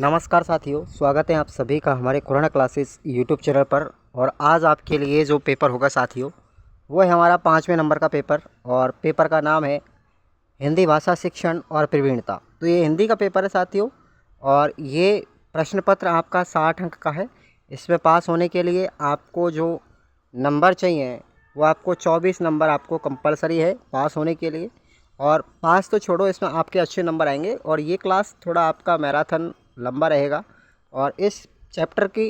नमस्कार साथियों, स्वागत है आप सभी का हमारे कोरोना क्लासेस यूट्यूब चैनल पर। और आज आपके लिए जो पेपर होगा साथियों, वो है हमारा 5वें नंबर का पेपर। और पेपर का नाम है हिंदी भाषा शिक्षण और प्रवीणता। तो ये हिंदी का पेपर है साथियों, और ये प्रश्न पत्र आपका 60 अंक का है। इसमें पास होने के लिए आपको जो नंबर चाहिए वो आपको 24 नंबर आपको कंपलसरी है पास होने के लिए। और पास तो छोड़ो, इसमें आपके अच्छे नंबर आएंगे। और ये क्लास थोड़ा आपका मैराथन लंबा रहेगा। और इस चैप्टर की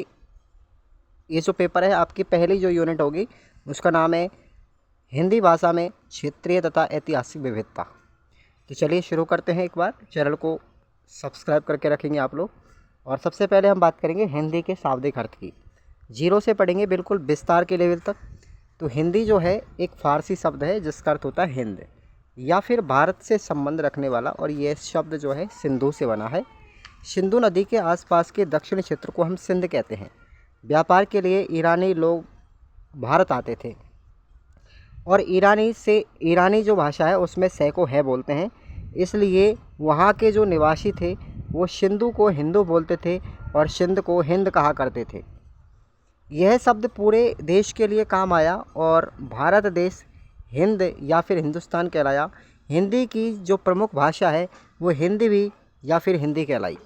ये जो पेपर है, आपकी पहली जो यूनिट होगी उसका नाम है हिंदी भाषा में क्षेत्रीय तथा ऐतिहासिक विविधता। तो चलिए शुरू करते हैं। एक बार चैनल को सब्सक्राइब करके रखेंगे आप लोग। और सबसे पहले हम बात करेंगे हिंदी के शाब्दिक अर्थ की। जीरो से पढ़ेंगे बिल्कुल विस्तार के लेवल तक। तो हिंदी जो है एक फ़ारसी शब्द है जिसका अर्थ होता है हिंद, या फिर भारत से संबंध रखने वाला। और ये शब्द जो है सिंधु से बना है। सिंधु नदी के आसपास के दक्षिणी क्षेत्र को हम सिंध कहते हैं। व्यापार के लिए ईरानी लोग भारत आते थे, और ईरानी जो भाषा है उसमें सैको है बोलते हैं। इसलिए वहाँ के जो निवासी थे वो सिंधु को हिंदू बोलते थे और सिंध को हिंद कहा करते थे। यह शब्द पूरे देश के लिए काम आया और भारत देश हिंद या फिर हिंदुस्तान कहलाया। हिंदी की जो प्रमुख भाषा है वो हिंदी भी या फिर हिंदी कहलाई।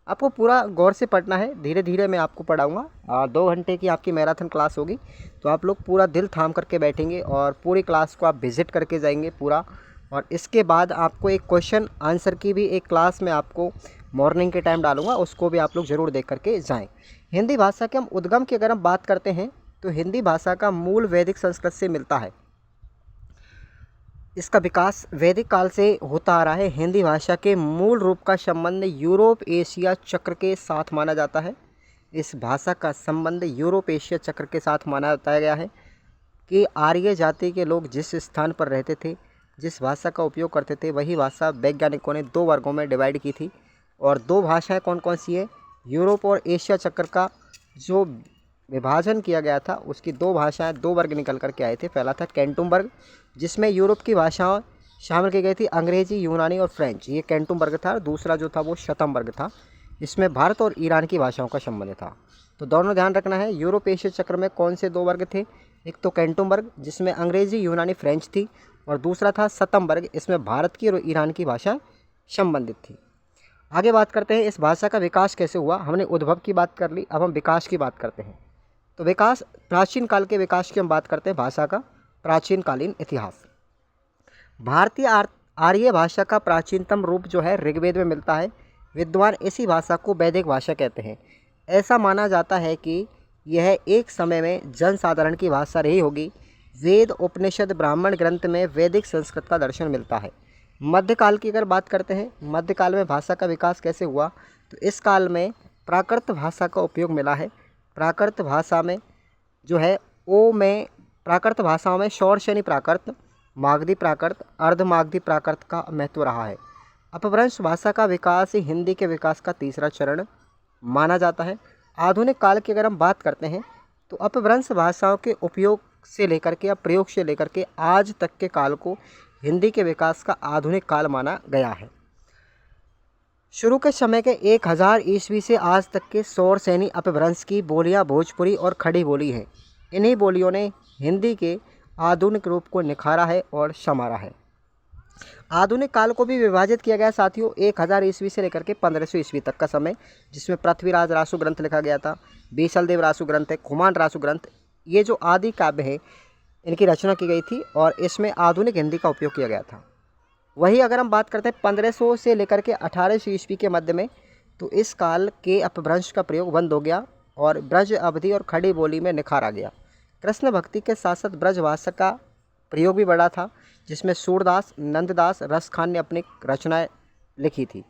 आपको पूरा गौर से पढ़ना है, धीरे धीरे मैं आपको पढ़ाऊँगा। 2 घंटे की आपकी मैराथन क्लास होगी, तो आप लोग पूरा दिल थाम करके बैठेंगे और पूरी क्लास को आप विज़िट करके जाएंगे पूरा। और इसके बाद आपको एक क्वेश्चन आंसर की भी एक क्लास में आपको मॉर्निंग के टाइम डालूंगा, उसको भी आप लोग ज़रूर देख करके जाएँ। हिंदी भाषा के हम उद्गम की अगर हम बात करते हैं तो हिंदी भाषा का मूल वैदिक संस्कृत से मिलता है। इसका विकास वैदिक काल से होता आ रहा है। हिंदी भाषा के मूल रूप का संबंध यूरोप एशिया चक्र के साथ माना जाता है। इस भाषा का संबंध यूरोप एशिया चक्र के साथ माना बताया गया है कि आर्य जाति के लोग जिस स्थान पर रहते थे, जिस भाषा का उपयोग करते थे, वही भाषा वैज्ञानिकों ने 2 वर्गों में डिवाइड की थी। और 2 भाषाएं कौन कौन सी है? यूरोप और एशिया चक्र का जो विभाजन किया गया था उसकी 2 भाषाएं, 2 वर्ग निकल कर के आए थे। पहला था कैंटुम वर्ग, जिसमें यूरोप की भाषाएं शामिल की गई थी, अंग्रेजी, यूनानी और फ्रेंच। ये कैंटुम वर्ग था। दूसरा जो था वो शतम वर्ग था, इसमें भारत और ईरान की भाषाओं का संबंध था। तो दोनों ध्यान रखना है। यूरोप एशिया चक्र में कौन से 2 वर्ग थे? एक तो कैंटुम वर्ग जिसमें अंग्रेजी, यूनानी, फ्रेंच थी, और दूसरा था शतम वर्ग, इसमें भारत की और ईरान की भाषा संबंधित थी। आगे बात करते हैं इस भाषा का विकास कैसे हुआ। हमने उद्भव की बात कर ली, अब हम विकास की बात करते हैं। तो विकास, प्राचीन काल के विकास की हम बात करते हैं। भाषा का प्राचीन कालीन इतिहास। भारतीय आर्य भाषा का प्राचीनतम रूप जो है ऋग्वेद में मिलता है। विद्वान इसी भाषा को वैदिक भाषा कहते हैं। ऐसा माना जाता है कि यह एक समय में जनसाधारण की भाषा रही होगी। वेद, उपनिषद, ब्राह्मण ग्रंथ में वैदिक संस्कृत का दर्शन मिलता है। मध्यकाल की अगर बात करते हैं, मध्यकाल में भाषा का विकास कैसे हुआ, तो इस काल में प्राकृत भाषा का उपयोग मिला है। प्राकृत भाषा में जो है प्राकृत भाषाओं में शौरसेनी प्राकृत, मागधी प्राकृत, अर्धमागधी प्राकृत का महत्व रहा है। अपभ्रंश भाषा का विकास ही हिंदी के विकास का तीसरा चरण माना जाता है। आधुनिक काल की अगर हम बात करते हैं तो अपभ्रंश भाषाओं के उपयोग से लेकर के या प्रयोग से लेकर के आज तक के काल को हिंदी के विकास का आधुनिक काल माना गया है। शुरू के समय के 1000 ईस्वी से आज तक के शौरसेनी अपभ्रंश की बोलियां भोजपुरी और खड़ी बोली हैं। इन्हीं बोलियों ने हिंदी के आधुनिक रूप को निखारा है और संवारा है। आधुनिक काल को भी विभाजित किया गया साथियों 1000 ईस्वी से लेकर के 1500 ईस्वी तक का समय, जिसमें पृथ्वीराज रासु ग्रंथ लिखा गया था, बीसलदेव रासु ग्रंथ है, खुमान रासु ग्रंथ, ये जो आदि काव्य है इनकी रचना की गई थी और इसमें आधुनिक हिंदी का उपयोग किया गया था। वही अगर हम बात करते हैं 1500 से लेकर के 1800 ईस्वी के मध्य में, तो इस काल के अपभ्रंश का प्रयोग बंद हो गया और ब्रज अवधि और खड़ी बोली में निखार आ गया। कृष्ण भक्ति के साथ साथ ब्रज भाषा का प्रयोग भी बढ़ा था, जिसमें सूरदास, नंददास, रसखान ने अपनी रचनाएं लिखी थी।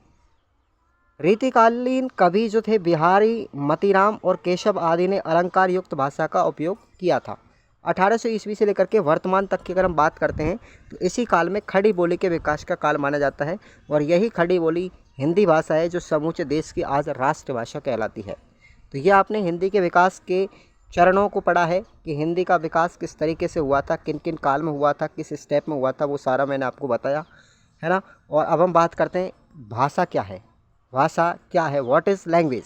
रीतिकालीन कवि जो थे बिहारी, मतीराम और केशव आदि ने अलंकार युक्त भाषा का उपयोग किया था। 1800 ईस्वी से लेकर के वर्तमान तक की अगर हम बात करते हैं तो इसी काल में खड़ी बोली के विकास का काल माना जाता है। और यही खड़ी बोली हिंदी भाषा है जो समूचे देश की आज राष्ट्रभाषा कहलाती है। तो ये आपने हिंदी के विकास के चरणों को पढ़ा है कि हिंदी का विकास किस तरीके से हुआ था, किन किन काल में हुआ था, किस स्टेप में हुआ था, वो सारा मैंने आपको बताया है ना। और अब हम बात करते हैं भाषा क्या है। भाषा क्या है? What is language?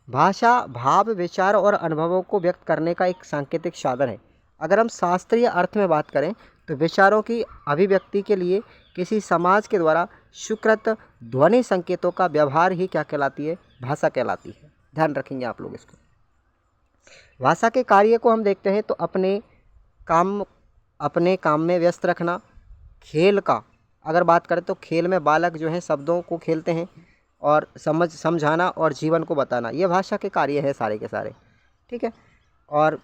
भाषा भाव, विचार और अनुभवों को व्यक्त करने का एक सांकेतिक साधन है। अगर हम शास्त्रीय अर्थ में बात करें तो विचारों की अभिव्यक्ति के लिए किसी समाज के द्वारा स्वीकृत ध्वनि संकेतों का व्यवहार ही क्या कहलाती है? भाषा कहलाती है। ध्यान रखेंगे आप लोग इसको। भाषा के कार्य को हम देखते हैं तो अपने काम में व्यस्त रखना। खेल का अगर बात करें तो खेल में बालक जो है शब्दों को खेलते हैं और समझाना और जीवन को बताना, ये भाषा के कार्य है सारे के सारे। ठीक है। और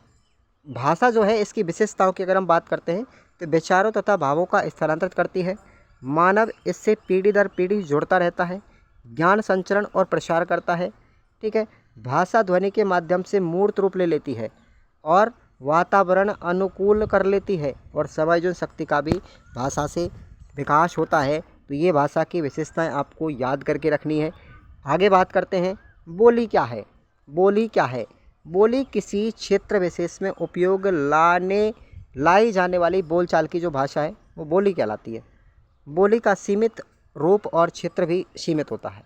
भाषा जो है इसकी विशेषताओं की अगर हम बात करते हैं तो विचारों तथा भावों का स्थानांतरित करती है। मानव इससे पीढ़ी दर पीढ़ी जुड़ता रहता है, ज्ञान संचरण और प्रसार करता है। ठीक है। भाषा ध्वनि के माध्यम से मूर्त रूप ले लेती है और वातावरण अनुकूल कर लेती है और समायोजन शक्ति का भी भाषा से विकास होता है। तो ये भाषा की विशेषताएं आपको याद करके रखनी है। आगे बात करते हैं, बोली क्या है? बोली क्या है? बोली किसी क्षेत्र विशेष में उपयोग लाई जाने वाली बोलचाल की जो भाषा है वो बोली कहलाती है। बोली का सीमित रूप और क्षेत्र भी सीमित होता है।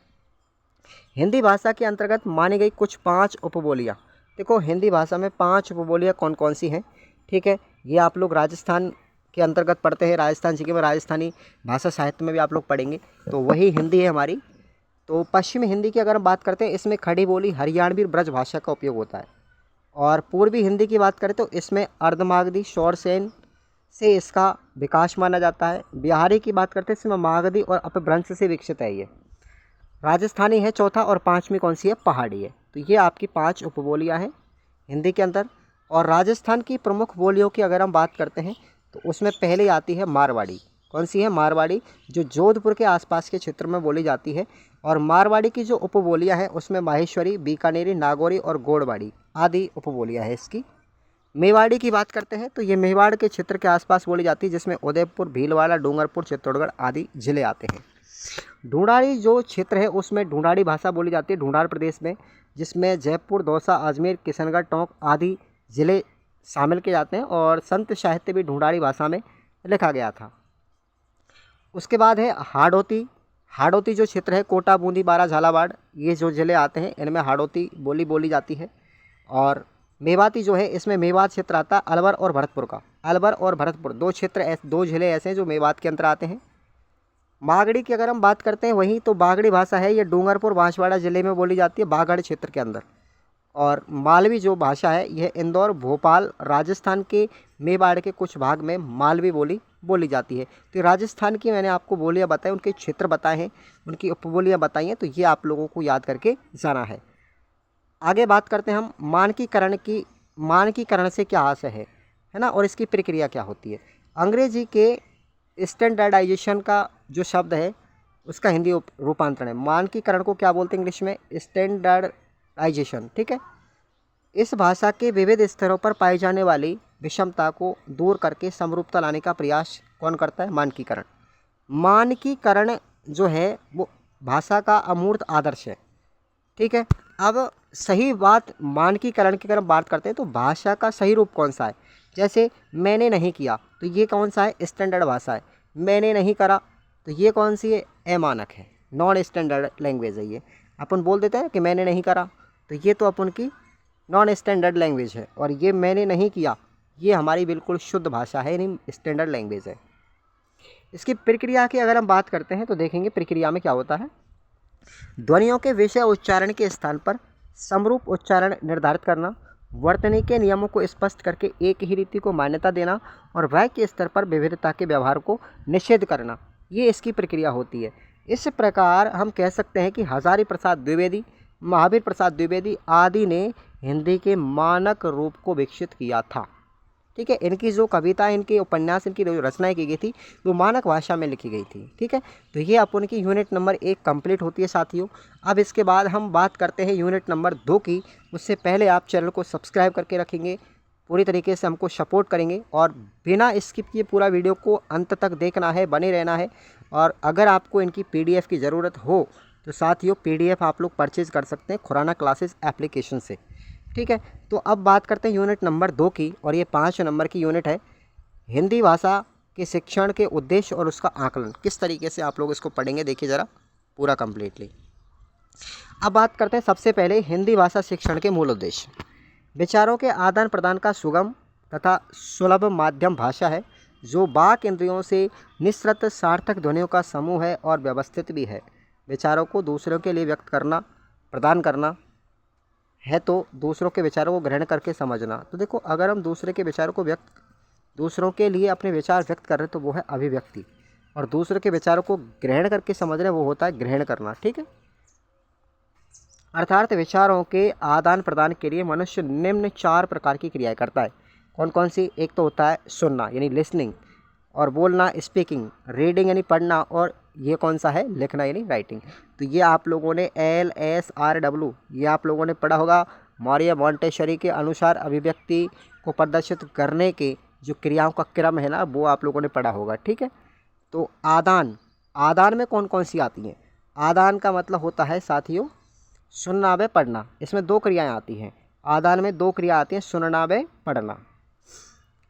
हिंदी भाषा के अंतर्गत मानी गई कुछ 5 उपबोलियाँ। देखो हिंदी भाषा में 5 उपबोलियाँ कौन कौन सी हैं? ठीक है, ये आप लोग राजस्थान के अंतर्गत पढ़ते हैं, राजस्थान जी के में राजस्थानी भाषा साहित्य में भी आप लोग पढ़ेंगे, तो वही हिंदी है हमारी। तो पश्चिमी हिंदी की अगर हम बात करते हैं इसमें खड़ी बोली हरियाणवी ब्रज भाषा का उपयोग होता है। और पूर्वी हिंदी की बात करें तो इसमें अर्धमागधी शौरसेन से इसका विकास माना जाता है। बिहारी की बात करते हैं इसमें मागधी और अपभ्रंश से विकसित है ये। राजस्थानी है चौथा और 5वीं कौन सी है? पहाड़ी है। तो ये आपकी 5 उपबोलियाँ हैं हिंदी के अंदर। और राजस्थान की प्रमुख बोलियों की अगर हम बात करते हैं तो उसमें पहले आती है मारवाड़ी। कौन सी है? मारवाड़ी, जो जोधपुर के आसपास के क्षेत्र में बोली जाती है। और मारवाड़ी की जो उपबोलियाँ हैं उसमें माहेश्वरी, बीकानेरी, नागौरी और गोड़वाड़ी आदि उपबोलियाँ हैं इसकी। मेवाड़ी की बात करते हैं तो ये मेवाड़ के क्षेत्र के आसपास बोली जाती है, जिसमें उदयपुर, भीलवाड़ा, डूंगरपुर, चित्तौड़गढ़ आदि जिले आते हैं। ढूंढाड़ी जो क्षेत्र है उसमें ढूंढाड़ी भाषा बोली जाती है ढूंढाड़ प्रदेश में, जिसमें जयपुर, दौसा, अजमेर, किशनगढ़, टोंक आदि जिले शामिल किए जाते हैं। और संत साहित्य भी ढूंढाड़ी भाषा में लिखा गया था। उसके बाद है हाड़ौती। हाड़ौती जो क्षेत्र है कोटा, बूंदी, बारा, झालावाड़, ये जो जिले आते हैं इनमें हाड़ौती बोली जाती है। और मेवाती जो है इसमें मेवात क्षेत्र आता है, अलवर और भरतपुर का। अलवर और भरतपुर दो जिले ऐसे हैं जो मेवात के अंतर आते हैं। बागड़ी की अगर हम बात करते हैं वहीं तो बागड़ी भाषा है ये डूंगरपुर, बांसवाड़ा जिले में बोली जाती है, बागड़ क्षेत्र के अंदर। और मालवी जो भाषा है यह इंदौर, भोपाल, राजस्थान के मेवाड़ के कुछ भाग में मालवी बोली जाती है। तो राजस्थान की मैंने आपको बोलियाँ बताई, उनके क्षेत्र बताए हैं, उनकी उपबोलियाँ बताई हैं, तो ये आप लोगों को याद करके जाना है। आगे बात करते हैं हम मानकीकरण की। मानकीकरण से क्या आशय है ना, और इसकी प्रक्रिया क्या होती है? अंग्रेजी के स्टैंडर्डाइजेशन का जो शब्द है उसका हिंदी रूपांतरण है। मानकीकरण को क्या बोलते हैं इंग्लिश में? स्टैंडर्डाइजेशन। ठीक है। इस भाषा के विविध स्तरों पर पाई जाने वाली विषमता को दूर करके समरूपता लाने का प्रयास कौन करता है? मानकीकरण। मानकीकरण जो है वो भाषा का अमूर्त आदर्श है। ठीक है। अब सही बात मानकीकरण की अगर हम बात करते हैं तो भाषा का सही रूप कौन सा है? जैसे मैंने नहीं किया तो ये कौन सा है? स्टैंडर्ड भाषा है। मैंने नहीं करा तो ये कौन सी है? अमानक है, नॉन स्टैंडर्ड लैंग्वेज है। ये अपन बोल देते हैं कि मैंने नहीं करा, तो ये तो अपन की नॉन स्टैंडर्ड लैंग्वेज है। और ये मैंने नहीं किया ये हमारी बिल्कुल शुद्ध भाषा है, यानी स्टैंडर्ड लैंग्वेज है। इसकी प्रक्रिया की अगर हम बात करते हैं तो देखेंगे प्रक्रिया में क्या होता है। ध्वनियों के विषय उच्चारण के स्थान पर समरूप उच्चारण निर्धारित करना, वर्तनी के नियमों को स्पष्ट करके एक ही रीति को मान्यता देना और वाक्य के स्तर पर विविधता के व्यवहार को निषेध करना, ये इसकी प्रक्रिया होती है। इस प्रकार हम कह सकते हैं कि हजारी प्रसाद द्विवेदी, महावीर प्रसाद द्विवेदी आदि ने हिंदी के मानक रूप को विकसित किया था। ठीक है। इनकी जो कविता, इनके उपन्यास, इनकी जो रचनाएं की गई थी वो मानक भाषा में लिखी गई थी। ठीक है। तो ये अपन की यूनिट नंबर 1 कंप्लीट होती है साथियों। अब इसके बाद हम बात करते हैं यूनिट नंबर 2 की। उससे पहले आप चैनल को सब्सक्राइब करके रखेंगे, पूरी तरीके से हमको सपोर्ट करेंगे और बिना स्किप किए पूरा वीडियो को अंत तक देखना है, बने रहना है। और अगर आपको इनकी PDF की ज़रूरत हो तो साथियों PDF आप लोग परचेज़ कर सकते हैं खुराना क्लासेस एप्लीकेशन से। ठीक है। तो अब बात करते हैं यूनिट नंबर 2 की, और ये 5 नंबर की यूनिट है। हिंदी भाषा के शिक्षण के उद्देश्य और उसका आकलन, किस तरीके से आप लोग इसको पढ़ेंगे देखिए ज़रा पूरा कंप्लीटली। अब बात करते हैं सबसे पहले हिंदी भाषा शिक्षण के मूल उद्देश्य। विचारों के आदान प्रदान का सुगम तथा सुलभ माध्यम भाषा है जो वाक इंद्रियों से निःसृत सार्थक ध्वनियों का समूह है और व्यवस्थित भी है। विचारों को दूसरों के लिए व्यक्त करना, प्रदान करना है तो दूसरों के विचारों को ग्रहण करके समझना। तो देखो, अगर हम दूसरे के विचारों को दूसरों के लिए अपने विचार व्यक्त कर रहे हैं तो वो है अभिव्यक्ति, और दूसरों के विचारों को ग्रहण करके समझ रहे हैं वो होता है ग्रहण करना। ठीक है, अर्थात विचारों के आदान प्रदान के लिए मनुष्य निम्न 4 प्रकार की क्रियाएं करता है। कौन कौन सी? एक तो होता है सुनना यानी लिसनिंग, और बोलना स्पीकिंग, रीडिंग यानी पढ़ना, और ये कौन सा है? लिखना यानी राइटिंग। तो ये आप लोगों ने LSRW ये आप लोगों ने पढ़ा होगा। मौर्य मॉन्टेसरी के अनुसार अभिव्यक्ति को प्रदर्शित करने के जो क्रियाओं का क्रम है ना, वो आप लोगों ने पढ़ा होगा। ठीक है, तो आदान में कौन कौन सी आती हैं? आदान का मतलब होता है साथियों सुनना व पढ़ना। इसमें 2 क्रियाएं आती हैं। आदान में 2 क्रिया आती हैं, सुनना व पढ़ना।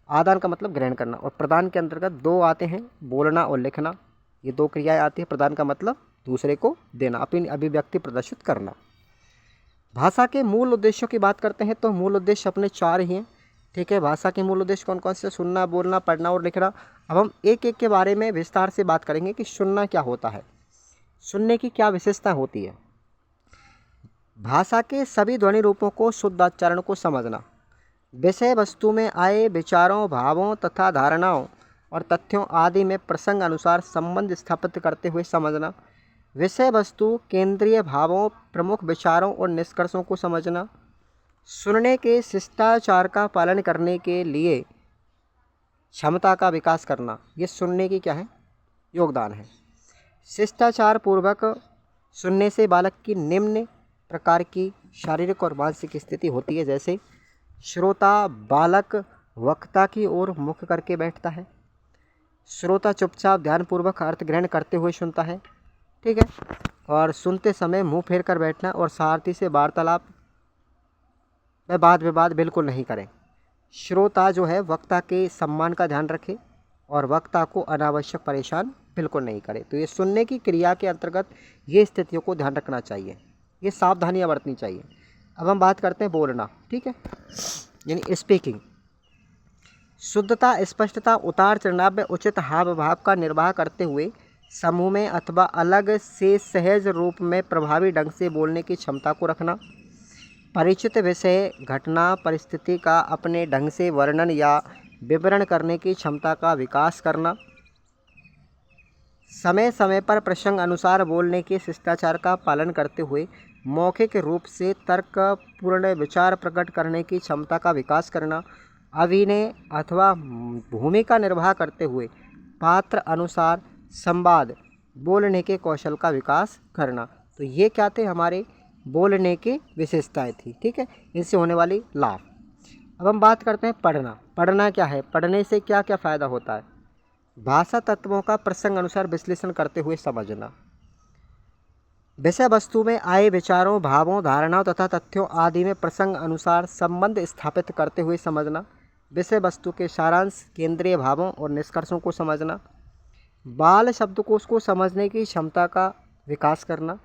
आदान का मतलब ग्रहण करना, और प्रदान के अंतर्गत 2 आते हैं, बोलना और लिखना। ये 2 क्रियाएं आती हैं। प्रदान का मतलब दूसरे को देना, अपनी अभिव्यक्ति प्रदर्शित करना। भाषा के मूल उद्देश्यों की बात करते हैं तो मूल उद्देश्य अपने 4 ही हैं। ठीक है, भाषा के मूल उद्देश्य कौन कौन से? सुनना, बोलना, पढ़ना और लिखना। अब हम एक एक के बारे में विस्तार से बात करेंगे कि सुनना क्या होता है, सुनने की क्या विशेषता होती है। भाषा के सभी ध्वनि रूपों को शुद्धाचारण को समझना, विषय वस्तु में आए विचारों, भावों तथा धारणाओं और तथ्यों आदि में प्रसंग अनुसार संबंध स्थापित करते हुए समझना, विषय वस्तु, केंद्रीय भावों, प्रमुख विचारों और निष्कर्षों को समझना, सुनने के शिष्टाचार का पालन करने के लिए क्षमता का विकास करना। ये सुनने की क्या है? योगदान है। शिष्टाचार पूर्वक सुनने से बालक की निम्न प्रकार की शारीरिक और मानसिक स्थिति होती है, जैसे श्रोता बालक वक्ता की ओर मुख करके बैठता है। श्रोता चुपचाप ध्यानपूर्वक अर्थ ग्रहण करते हुए सुनता है। ठीक है, और सुनते समय मुंह फेर कर बैठना और सारथी से वार्तालाप व वाद विवाद बिल्कुल नहीं करें। श्रोता जो है वक्ता के सम्मान का ध्यान रखे और वक्ता को अनावश्यक परेशान बिल्कुल नहीं करे। तो ये सुनने की क्रिया के अंतर्गत ये स्थितियों को ध्यान रखना चाहिए, ये सावधानियां बरतनी चाहिए। अब हम बात करते हैं बोलना। ठीक है, यानी स्पीकिंग। शुद्धता, स्पष्टता, उतार चढ़ाव व उचित हाव भाव का निर्वाह करते हुए समूह में अथवा अलग से सहज रूप में प्रभावी ढंग से बोलने की क्षमता को रखना। परिचित विषय, घटना, परिस्थिति का अपने ढंग से वर्णन या विवरण करने की क्षमता का विकास करना। समय समय पर प्रसंग अनुसार बोलने के शिष्टाचार का पालन करते हुए मौखिक रूप से तर्कपूर्ण विचार प्रकट करने की क्षमता का विकास करना। अभिनय अथवा भूमिका निर्वाह करते हुए पात्र अनुसार संवाद बोलने के कौशल का विकास करना। तो ये क्या थे? हमारे बोलने की विशेषताएं थी। ठीक है, इनसे होने वाली लाभ। अब हम बात करते हैं पढ़ना। पढ़ना क्या है? पढ़ने से क्या क्या फ़ायदा होता है? भाषा तत्वों का प्रसंग अनुसार विश्लेषण करते हुए समझना, विषय वस्तु में आए विचारों, भावों, धारणाओं तथा तथ्यों आदि में प्रसंग अनुसार संबंध स्थापित करते हुए समझना, विषय वस्तु के सारांश, केंद्रीय भावों और निष्कर्षों को समझना, बाल शब्दकोश को समझने की क्षमता का विकास करना,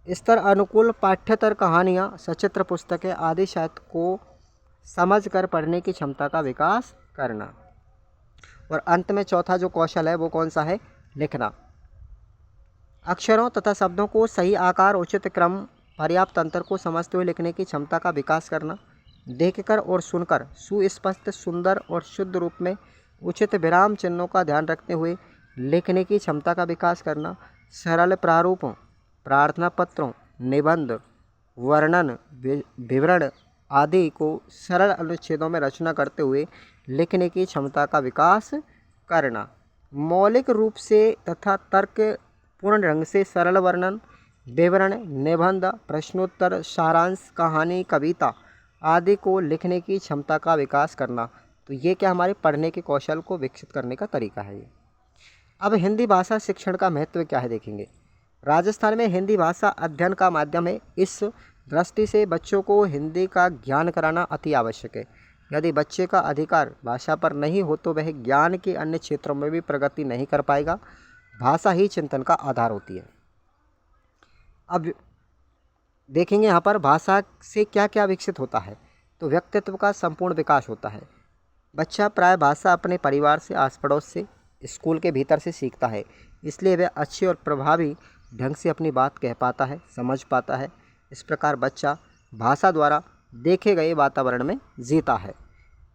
स्तर अनुकूल पाठ्येतर कहानियाँ, सचित्र पुस्तकें आदि साहित्य को समझकर पढ़ने की क्षमता का विकास करना। और अंत में चौथा जो कौशल है वो कौन सा है? लिखना। अक्षरों तथा शब्दों को सही आकार, उचित क्रम, पर्याप्त अंतर को समझते हुए लिखने की क्षमता का विकास करना। देखकर और सुनकर सुस्पष्ट, सुंदर और शुद्ध रूप में उचित विराम चिन्हों का ध्यान रखते हुए लिखने की क्षमता का विकास करना। सरल प्रारूपों, प्रार्थना पत्रों, निबंध, वर्णन, विवरण आदि को सरल अनुच्छेदों में रचना करते हुए लिखने की क्षमता का विकास करना। मौलिक रूप से तथा तर्कपूर्ण ढंग से सरल वर्णन, विवरण, निबंध, प्रश्नोत्तर, सारांश, कहानी, कविता आदि को लिखने की क्षमता का विकास करना। तो ये क्या हमारे पढ़ने के कौशल को विकसित करने का तरीका है ये। अब हिंदी भाषा शिक्षण का महत्व क्या है देखेंगे। राजस्थान में हिंदी भाषा अध्ययन का माध्यम है। इस दृष्टि से बच्चों को हिंदी का ज्ञान कराना अति आवश्यक है। यदि बच्चे का अधिकार भाषा पर नहीं हो तो वह ज्ञान के अन्य क्षेत्रों में भी प्रगति नहीं कर पाएगा। भाषा ही चिंतन का आधार होती है। अब देखेंगे यहाँ पर भाषा से क्या क्या विकसित होता है। तो व्यक्तित्व का संपूर्ण विकास होता है। बच्चा प्राय भाषा अपने परिवार से, आस पड़ोस से, स्कूल के भीतर से सीखता है, इसलिए वह अच्छे और प्रभावी ढंग से अपनी बात कह पाता है, समझ पाता है। इस प्रकार बच्चा भाषा द्वारा देखे गए वातावरण में जीता है।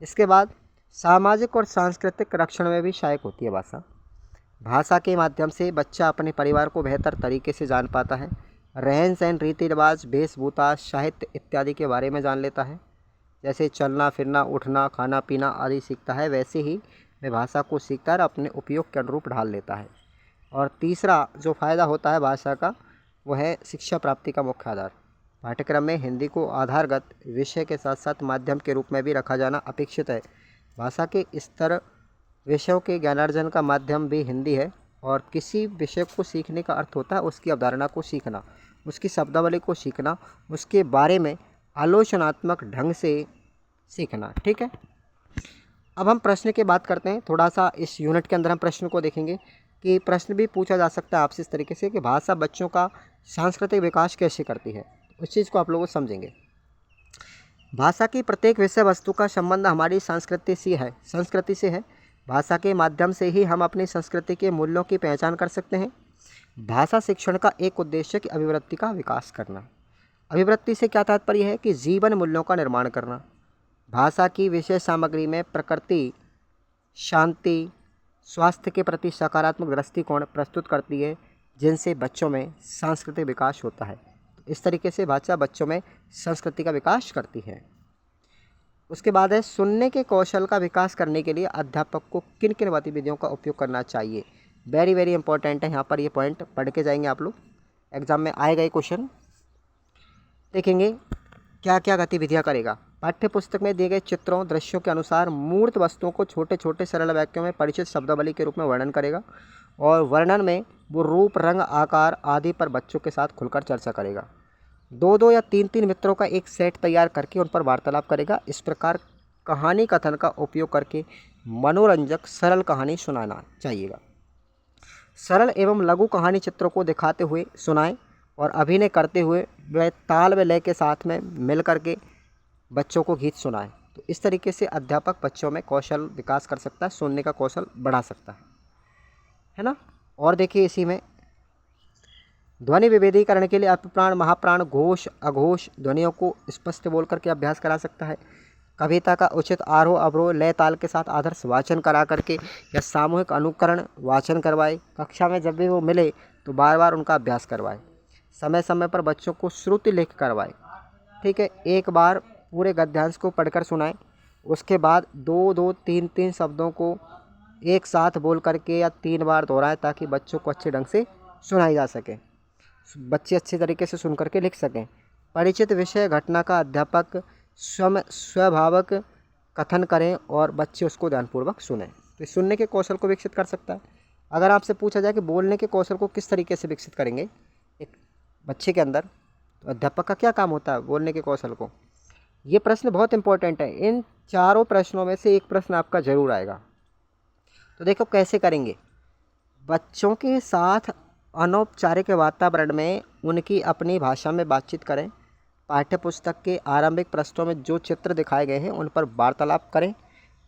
इसके बाद सामाजिक और सांस्कृतिक रक्षण में भी सहायक होती है भाषा। भाषा के माध्यम से बच्चा अपने परिवार को बेहतर तरीके से जान पाता है, रहन सहन, रीति रिवाज, वेशभूषा, साहित्य इत्यादि के बारे में जान लेता है। जैसे चलना फिरना, उठना, खाना पीना आदि सीखता है, वैसे ही वह भाषा को सीखकर अपने उपयोग के अनुरूप ढाल लेता है। और तीसरा जो फ़ायदा होता है भाषा का, वो है शिक्षा प्राप्ति का मुख्य आधार। पाठ्यक्रम में हिंदी को आधारगत विषय के साथ साथ माध्यम के रूप में भी रखा जाना अपेक्षित है। भाषा के स्तर विषयों के ज्ञानार्जन का माध्यम भी हिंदी है, और किसी विषय को सीखने का अर्थ होता है उसकी अवधारणा को सीखना, उसकी शब्दावली को सीखना, उसके बारे में आलोचनात्मक ढंग से सीखना। ठीक है, अब हम प्रश्न की बात करते हैं। थोड़ा सा इस यूनिट के अंदर हम प्रश्न को देखेंगे कि प्रश्न भी पूछा जा सकता है आपसे इस तरीके से कि भाषा बच्चों का सांस्कृतिक विकास कैसे करती है, उस चीज़ को आप लोग समझेंगे। भाषा की प्रत्येक विषय वस्तु का संबंध हमारी संस्कृति से है। भाषा के माध्यम से ही हम अपनी संस्कृति के मूल्यों की पहचान कर सकते हैं। भाषा शिक्षण का एक उद्देश्य कि अभिवृत्ति का विकास करना। अभिवृत्ति से क्या तात्पर्य है कि जीवन मूल्यों का निर्माण करना। भाषा की विषय सामग्री में प्रकृति, शांति, स्वास्थ्य के प्रति सकारात्मक दृष्टिकोण प्रस्तुत करती है, जिनसे बच्चों में सांस्कृतिक विकास होता है। इस तरीके से भाषा बच्चों में संस्कृति का विकास करती है। उसके बाद है सुनने के कौशल का विकास करने के लिए अध्यापक को किन किन गतिविधियों का उपयोग करना चाहिए। वेरी वेरी इंपॉर्टेंट है, यहाँ पर ये पॉइंट पढ़ के जाएंगे आप लोग, एग्जाम में आएगा ये क्वेश्चन। देखेंगे क्या क्या गतिविधियाँ करेगा। पाठ्य पुस्तक में दिए गए चित्रों, दृश्यों के अनुसार मूर्त वस्तुओं को छोटे छोटे सरल वाक्यों में परिचित शब्दावली के रूप में वर्णन करेगा, और वर्णन में वो रूप, रंग, आकार आदि पर बच्चों के साथ खुलकर चर्चा करेगा। दो दो या तीन तीन मित्रों का एक सेट तैयार करके उन पर वार्तालाप करेगा। इस प्रकार कहानी कथन का उपयोग करके मनोरंजक सरल कहानी सुनाना चाहिएगा। सरल एवं लघु कहानी चित्रों को दिखाते हुए सुनाएं, और अभिनय करते हुए वह ताल व लय के साथ में मिल करके बच्चों को गीत सुनाएं। तो इस तरीके से अध्यापक बच्चों में कौशल विकास कर सकता है, सुनने का कौशल बढ़ा सकता है ना। और देखिए इसी में ध्वनि विभेदीकरण के लिए अपप्राण, महाप्राण, घोष, अघोष ध्वनियों को स्पष्ट बोल करके अभ्यास करा सकता है। कविता का उचित आरोह अवरोह लय ताल के साथ आदर्श वाचन करा करके या सामूहिक अनुकरण वाचन करवाए। कक्षा में जब भी वो मिले तो बार बार उनका अभ्यास करवाए। समय समय पर बच्चों को श्रुति लेख करवाए। ठीक है, एक बार पूरे गद्यांश को पढ़कर सुनाए, उसके बाद दो दो तीन तीन शब्दों को एक साथ बोल करके या 3 बार दोहराएं, ताकि बच्चों को अच्छे ढंग से सुनाई जा सके, बच्चे अच्छे तरीके से सुन करके लिख सकें। परिचित विषय घटना का अध्यापक स्वभावक कथन करें और बच्चे उसको ध्यानपूर्वक सुनें। तो सुनने के कौशल को विकसित कर सकता है। अगर आपसे पूछा जाए कि बोलने के कौशल को किस तरीके से विकसित करेंगे एक बच्चे के अंदर, तो अध्यापक का क्या काम होता है बोलने के कौशल को। ये प्रश्न बहुत इंपॉर्टेंट है। इन चारों प्रश्नों में से एक प्रश्न आपका जरूर आएगा। तो देखो कैसे करेंगे। बच्चों के साथ अनौपचारिक वातावरण में उनकी अपनी भाषा में बातचीत करें। पाठ्य पुस्तक के आरंभिक पृष्ठों में जो चित्र दिखाए गए हैं उन पर वार्तालाप करें।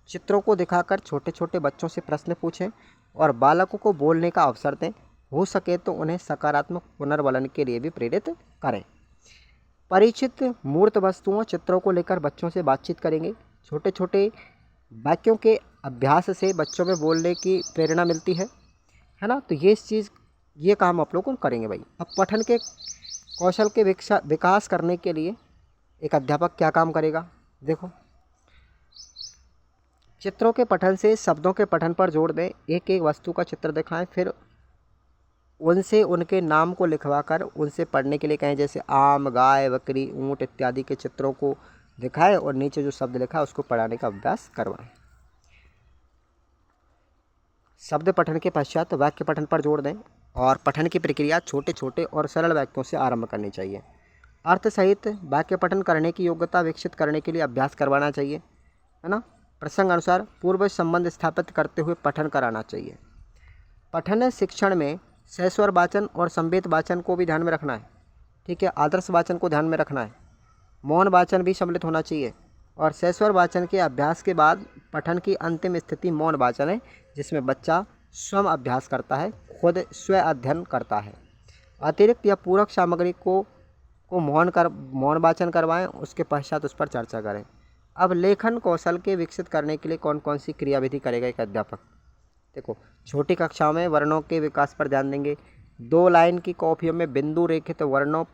चित्रों को दिखाकर छोटे छोटे बच्चों से प्रश्न पूछें और बालकों को बोलने का अवसर दें। हो सके तो उन्हें सकारात्मक पुनर्वलन के लिए भी प्रेरित करें। परिचित मूर्त वस्तुओं, चित्रों को लेकर बच्चों से बातचीत करेंगे। छोटे छोटे वाक्यों के अभ्यास से बच्चों में बोलने की प्रेरणा मिलती है ना। तो ये काम आप लोग को करेंगे भाई। अब पठन के कौशल के विकास करने के लिए एक अध्यापक क्या काम करेगा। देखो, चित्रों के पठन से शब्दों के पठन पर जोर दें। एक एक वस्तु का चित्र दिखाएं, फिर उनसे उनके नाम को लिखवाकर उनसे पढ़ने के लिए कहें। जैसे आम, गाय, बकरी, ऊँट इत्यादि के चित्रों को दिखाएं और नीचे जो शब्द लिखा है उसको पढ़ाने का अभ्यास करवाएं। शब्द पठन के पश्चात वाक्य पठन पर जोर दें और पठन की प्रक्रिया छोटे छोटे और सरल वाक्यों से आरंभ करनी चाहिए। अर्थ सहित वाक्य पठन करने की योग्यता विकसित करने के लिए अभ्यास करवाना चाहिए, है ना। प्रसंग अनुसार पूर्व संबंध स्थापित करते हुए पठन कराना चाहिए। पठन शिक्षण में सहस्वर वाचन और संवेद वाचन को भी ध्यान में रखना है। ठीक है। आदर्श वाचन को ध्यान में रखना है। मौन वाचन भी सम्मिलित होना चाहिए। और सहस्वर वाचन के अभ्यास के बाद पठन की अंतिम स्थिति मौन वाचन है, जिसमें बच्चा स्वयं अभ्यास करता है, खुद स्व अध्ययन करता है। अतिरिक्त या पूरक सामग्री को मौन वाचन करवाएं, उसके पश्चात उस पर चर्चा करें। अब लेखन कौशल के विकसित करने के लिए कौन कौन सी क्रियाविधि करेगा एक अध्यापक। देखो, छोटी कक्षाओं में वर्णों के विकास पर ध्यान देंगे। 2 लाइन की कॉपियों में बिंदु रेखित वर्णों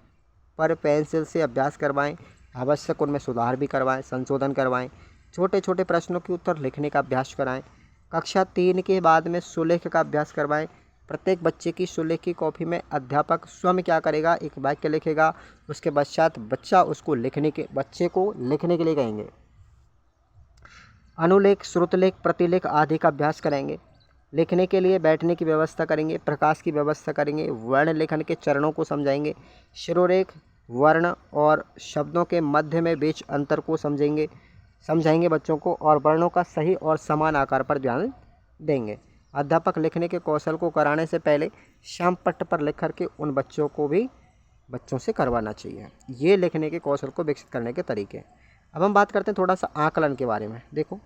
पर पेंसिल से अभ्यास करवाएं। आवश्यक उनमें सुधार भी करवाएं, संशोधन करवाएं। छोटे छोटे प्रश्नों के उत्तर लिखने का अभ्यास कराएं। कक्षा 3 के बाद में सुलेख का अभ्यास करवाएं। प्रत्येक बच्चे की सुलेख की कॉपी में अध्यापक स्वयं क्या करेगा, एक वाक्य लिखेगा। उसके पश्चात बच्चे को लिखने के लिए कहेंगे। अनुलेख, श्रुतलेख, प्रतिलेख आदि का अभ्यास कराएंगे। लिखने के लिए बैठने की व्यवस्था करेंगे, प्रकाश की व्यवस्था करेंगे, वर्ण लेखन के चरणों को समझाएंगे, शिरोरेख, वर्ण और शब्दों के मध्य में बीच अंतर को समझाएंगे बच्चों को, और वर्णों का सही और समान आकार पर ध्यान देंगे। अध्यापक लिखने के कौशल को कराने से पहले श्यामपट्ट पर लिख करके उन बच्चों से करवाना चाहिए। ये लिखने के कौशल को विकसित करने के तरीके। अब हम बात करते हैं थोड़ा सा आकलन के बारे में। देखो,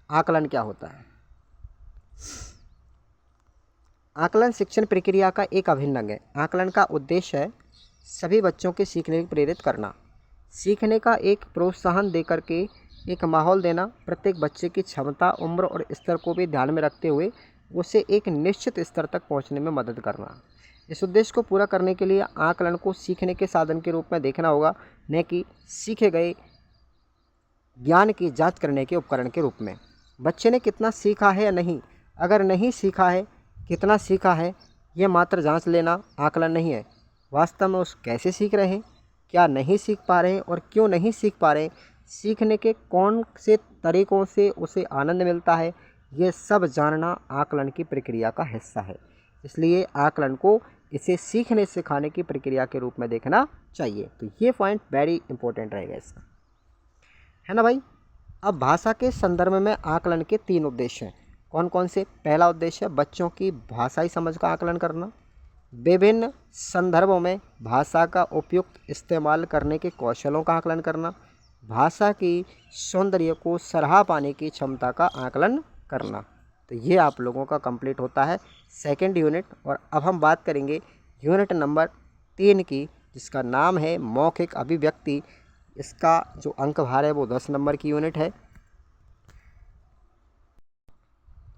आकलन क्या होता है। आकलन शिक्षण प्रक्रिया का एक अभिन्न अंग है। आकलन का उद्देश्य है सभी बच्चों के सीखने को प्रेरित करना, सीखने का एक प्रोत्साहन देकर के एक माहौल देना, प्रत्येक बच्चे की क्षमता, उम्र और स्तर को भी ध्यान में रखते हुए उसे एक निश्चित स्तर तक पहुंचने में मदद करना। इस उद्देश्य को पूरा करने के लिए आकलन को सीखने के साधन के रूप में देखना होगा, न कि सीखे गए ज्ञान की जांच करने के उपकरण के रूप में। बच्चे ने कितना सीखा है या नहीं, अगर नहीं सीखा है, कितना सीखा है, ये मात्र जांच लेना आकलन नहीं है। वास्तव में उस कैसे सीख रहे हैं, क्या नहीं सीख पा रहे हैं और क्यों नहीं सीख पा रहे हैं, सीखने के कौन से तरीकों से उसे आनंद मिलता है, ये सब जानना आकलन की प्रक्रिया का हिस्सा है। इसलिए आकलन को इसे सीखने सिखाने की प्रक्रिया के रूप में देखना चाहिए। तो ये पॉइंट वेरी इंपॉर्टेंट रहेगा इसका, है ना भाई। अब भाषा के संदर्भ में आकलन के 3 उद्देश्य हैं। कौन कौन से। पहला उद्देश्य है बच्चों की भाषाई समझ का आकलन करना, विभिन्न संदर्भों में भाषा का उपयुक्त इस्तेमाल करने के कौशलों का आकलन करना, भाषा की सौंदर्य को सराहा पाने की क्षमता का आकलन करना। तो ये आप लोगों का कंप्लीट होता है सेकंड यूनिट। और अब हम बात करेंगे यूनिट नंबर 3 की, जिसका नाम है मौखिक अभिव्यक्ति। इसका जो अंक भार है वो 10 नंबर की यूनिट है।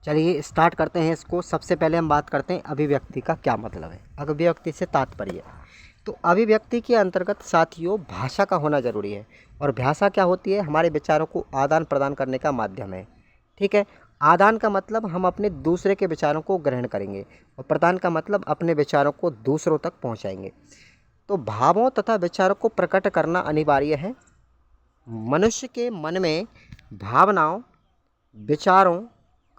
चलिए स्टार्ट करते हैं इसको। सबसे पहले हम बात करते हैं अभिव्यक्ति का क्या मतलब है, अभिव्यक्ति से तात्पर्य। तो अभिव्यक्ति के अंतर्गत साथियों भाषा का होना जरूरी है। और भाषा क्या होती है, हमारे विचारों को आदान प्रदान करने का माध्यम है। ठीक है, आदान का मतलब हम अपने दूसरे के विचारों को ग्रहण करेंगे, और प्रदान का मतलब अपने विचारों को दूसरों तक पहुंचाएंगे। तो भावों तथा विचारों को प्रकट करना अनिवार्य है। मनुष्य के मन में भावनाओं, विचारों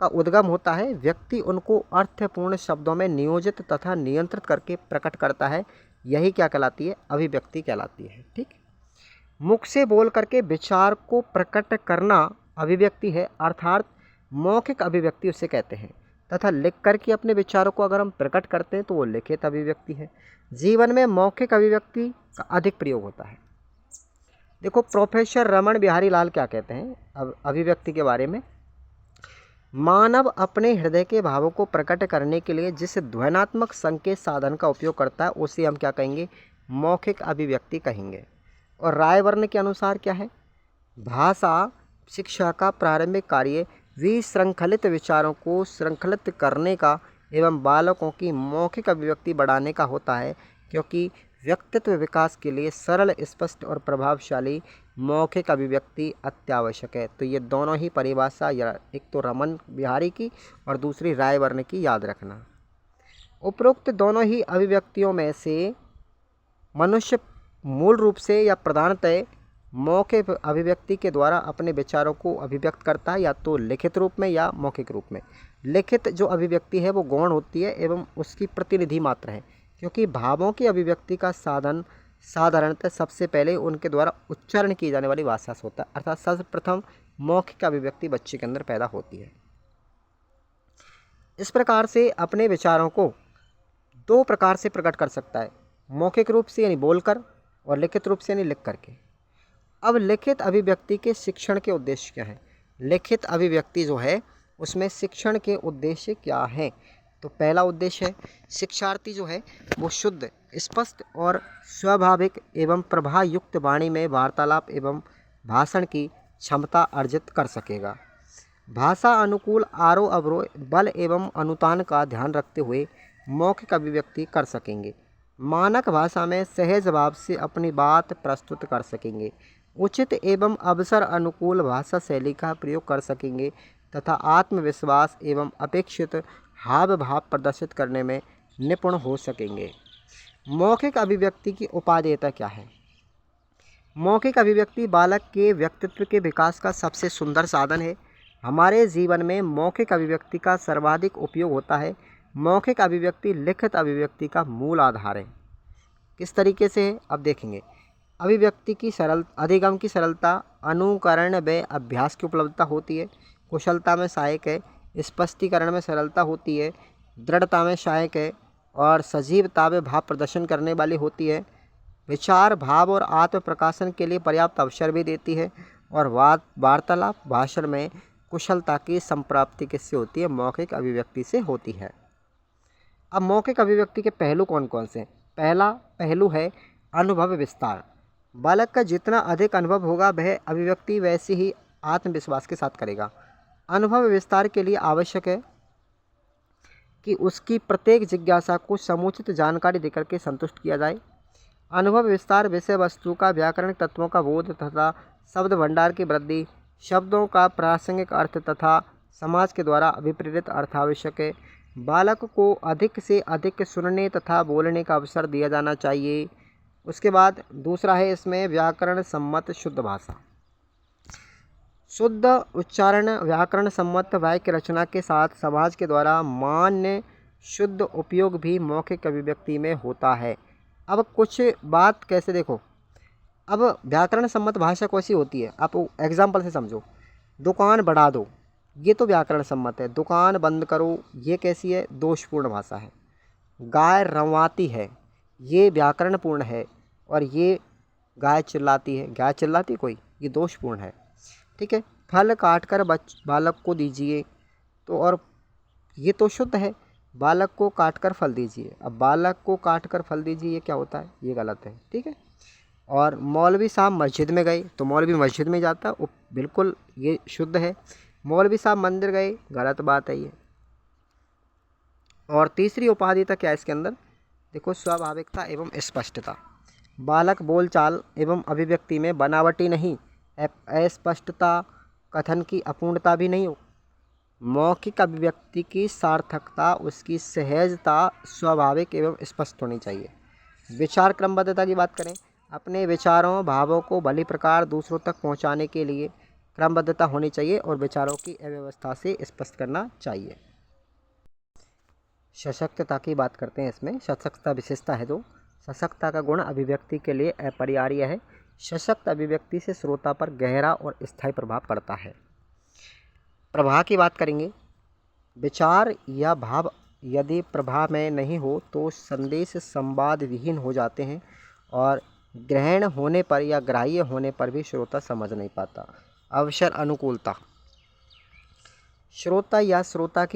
का उद्गम होता है। व्यक्ति उनको अर्थपूर्ण शब्दों में नियोजित तथा नियंत्रित करके प्रकट करता है। यही क्या कहलाती है, अभिव्यक्ति कहलाती है। ठीक, मुख से बोल करके विचार को प्रकट करना अभिव्यक्ति है, अर्थात मौखिक अभिव्यक्ति उसे कहते हैं। तथा लिख करके अपने विचारों को अगर हम प्रकट करते हैं तो वो लिखित अभिव्यक्ति है। जीवन में मौखिक अभिव्यक्ति का अधिक प्रयोग होता है। देखो, प्रोफेसर रमन बिहारी लाल क्या कहते हैं अभिव्यक्ति के बारे में। मानव अपने हृदय के भावों को प्रकट करने के लिए जिस ध्वन्यात्मक संकेत साधन का उपयोग करता है उसे हम क्या कहेंगे, मौखिक अभिव्यक्ति कहेंगे। और रायवर्न के अनुसार क्या है, भाषा शिक्षा का प्रारंभिक कार्य विशृंखलित विचारों को श्रृंखलित करने का एवं बालकों की मौखिक अभिव्यक्ति बढ़ाने का होता है, क्योंकि व्यक्तित्व विकास के लिए सरल, स्पष्ट और प्रभावशाली मौखिक अभिव्यक्ति अत्यावश्यक है। तो ये दोनों ही परिभाषा, या एक तो रमन बिहारी की और दूसरी रायवर्न की, याद रखना। उपरोक्त दोनों ही अभिव्यक्तियों में से मनुष्य मूल रूप से या प्रधानतः मौखिक अभिव्यक्ति के द्वारा अपने विचारों को अभिव्यक्त करता है, या तो लिखित रूप में या मौखिक रूप में। लिखित जो अभिव्यक्ति है वो गौण होती है एवं उसकी प्रतिनिधि मात्र है, क्योंकि भावों की अभिव्यक्ति का साधन साधारणतः सबसे पहले उनके द्वारा उच्चारण की जाने वाली भाषा से होता है। अर्थात सर्वप्रथम मौखिक अभिव्यक्ति बच्चे के अंदर पैदा होती है। इस प्रकार से अपने विचारों को 2 प्रकार से प्रकट कर सकता है। मौखिक रूप से यानी बोलकर और लिखित रूप से यानी लिख करके। अब लिखित अभिव्यक्ति के शिक्षण के उद्देश्य क्या हैं? लिखित अभिव्यक्ति जो है उसमें शिक्षण के उद्देश्य क्या हैं? तो पहला उद्देश्य है शिक्षार्थी जो है वो शुद्ध, स्पष्ट और स्वाभाविक एवं प्रभायुक्त वाणी में वार्तालाप एवं भाषण की क्षमता अर्जित कर सकेगा। भाषा अनुकूल आरोह अवरोह, बल एवं अनुतान का ध्यान रखते हुए मौखिक अभिव्यक्ति कर सकेंगे। मानक भाषा में सहज भाव से अपनी बात प्रस्तुत कर सकेंगे। उचित एवं अवसर अनुकूल भाषा शैली का प्रयोग कर सकेंगे तथा आत्मविश्वास एवं अपेक्षित हाव भाव प्रदर्शित करने में निपुण हो सकेंगे। मौखिक अभिव्यक्ति की उपादेयता क्या है? मौखिक अभिव्यक्ति बालक के व्यक्तित्व के विकास का सबसे सुंदर साधन है। हमारे जीवन में मौखिक अभिव्यक्ति का सर्वाधिक उपयोग होता है। मौखिक अभिव्यक्ति लिखित अभिव्यक्ति का मूल आधार है। किस तरीके से है अब देखेंगे। अभिव्यक्ति की अधिगम की सरलता, अनुकरण व अभ्यास की उपलब्धता होती है। कुशलता में सहायक है। स्पष्टीकरण में सरलता होती है। दृढ़ता में सहायक है और सजीवता में भाव प्रदर्शन करने वाली होती है। विचार, भाव और आत्म प्रकाशन के लिए पर्याप्त अवसर भी देती है और वार्तालाप भाषण में कुशलता की संप्राप्ति किससे होती है? मौखिक अभिव्यक्ति से होती है। अब मौखिक अभिव्यक्ति के पहलू कौन कौन से हैं? पहला पहलू है अनुभव विस्तार। बालक का जितना अधिक अनुभव होगा वह अभिव्यक्ति वैसे ही आत्मविश्वास के साथ करेगा। अनुभव विस्तार के लिए आवश्यक है कि उसकी प्रत्येक जिज्ञासा को समुचित जानकारी देकर के संतुष्ट किया जाए। अनुभव विस्तार विषय वस्तु का, व्याकरणिक तत्वों का बोध तथा शब्द भंडार की वृद्धि, शब्दों का प्रासंगिक अर्थ तथा समाज के द्वारा अभिप्रेरित अर्थ आवश्यक है। बालक को अधिक से अधिक सुनने तथा बोलने का अवसर दिया जाना चाहिए। उसके बाद दूसरा है इसमें व्याकरण सम्मत शुद्ध भाषा। शुद्ध उच्चारण, व्याकरण सम्मत वाक्य रचना के साथ समाज के द्वारा मान्य शुद्ध उपयोग भी मौखिक अभिव्यक्ति में होता है। अब कुछ बात कैसे देखो। अब व्याकरण सम्मत भाषा कैसी होती है आप एग्जाम्पल से समझो। दुकान बढ़ा दो, ये तो व्याकरण सम्मत है। दुकान बंद करो, ये कैसी है? दोषपूर्ण भाषा है। गाय रंवाती है, ये व्याकरणपूर्ण है। और ये गाय चिल्लाती है, गाय चिल्लाती कोई, ये दोषपूर्ण है। ठीक है। फल काट कर बालक को दीजिए, तो और ये तो शुद्ध है। बालक को काट कर फल दीजिए, अब बालक को काट कर फल दीजिए, ये क्या होता है? ये गलत है। ठीक है। और मौलवी साहब मस्जिद में गए, तो मौलवी मस्जिद में जाता है, बिल्कुल ये शुद्ध है। मौलवी साहब मंदिर गए, गलत बात है ये। और तीसरी उपाधिता क्या है इसके अंदर? देखो, स्वाभाविकता एवं स्पष्टता। बालक बोलचाल एवं अभिव्यक्ति में बनावटी नहीं, अस्पष्टता, कथन की अपूर्णता भी नहीं हो। मौखिक अभिव्यक्ति की सार्थकता, उसकी सहजता स्वाभाविक एवं स्पष्ट होनी चाहिए। विचार क्रमबद्धता की बात करें, अपने विचारों भावों को भली प्रकार दूसरों तक पहुंचाने के लिए क्रमबद्धता होनी चाहिए और विचारों की अव्यवस्था से स्पष्ट करना चाहिए। सशक्तता की बात करते हैं इसमें। सशक्तता विशेषता है जो सशक्तता का गुण अभिव्यक्ति के लिए अपरिहार्य है। सशक्त अभिव्यक्ति से श्रोता पर गहरा और स्थायी प्रभाव पड़ता है। प्रभाव की बात करेंगे। विचार या भाव यदि प्रभाव में नहीं हो तो संदेश संवाद विहीन हो जाते हैं और ग्रहण होने पर या ग्राह्य होने पर भी श्रोता समझ नहीं पाता। अवसर अनुकूलता। श्रोता या श्रोताओं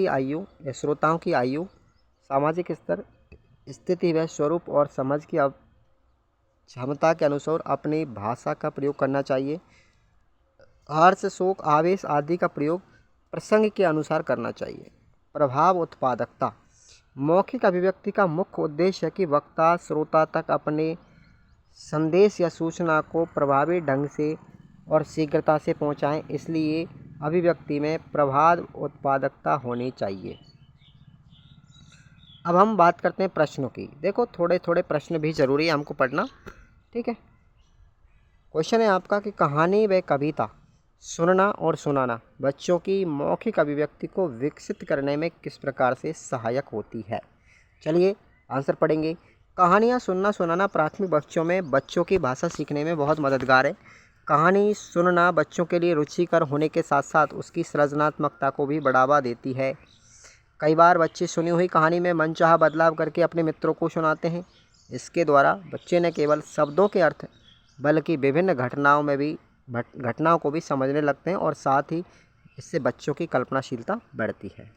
की आयु, सामाजिक स्तर, स्थिति व स्वरूप और समझ की क्षमता के अनुसार अपनी भाषा का प्रयोग करना चाहिए। हर्ष, शोक, आवेश आदि का प्रयोग प्रसंग के अनुसार करना चाहिए। प्रभाव उत्पादकता। मौखिक अभिव्यक्ति का मुख्य उद्देश्य है कि वक्ता श्रोता तक अपने संदेश या सूचना को प्रभावी ढंग से और शीघ्रता से पहुंचाएं, इसलिए अभिव्यक्ति में प्रभाव उत्पादकता होनी चाहिए। अब हम बात करते हैं प्रश्नों की। देखो, थोड़े थोड़े प्रश्न भी ज़रूरी है हमको पढ़ना। ठीक है। क्वेश्चन है आपका कि कहानी व कविता सुनना और सुनाना बच्चों की मौखिक अभिव्यक्ति को विकसित करने में किस प्रकार से सहायक होती है? चलिए आंसर पढ़ेंगे। कहानियाँ सुनना सुनाना प्राथमिक बच्चों की भाषा सीखने में बहुत मददगार है। कहानी सुनना बच्चों के लिए रुचिकर होने के साथ साथ उसकी सृजनात्मकता को भी बढ़ावा देती है। कई बार बच्चे सुनी हुई कहानी में मनचाहा बदलाव करके अपने मित्रों को सुनाते हैं। इसके द्वारा बच्चे न केवल शब्दों के अर्थ बल्कि विभिन्न घटनाओं को भी समझने लगते हैं और साथ ही इससे बच्चों की कल्पनाशीलता बढ़ती है।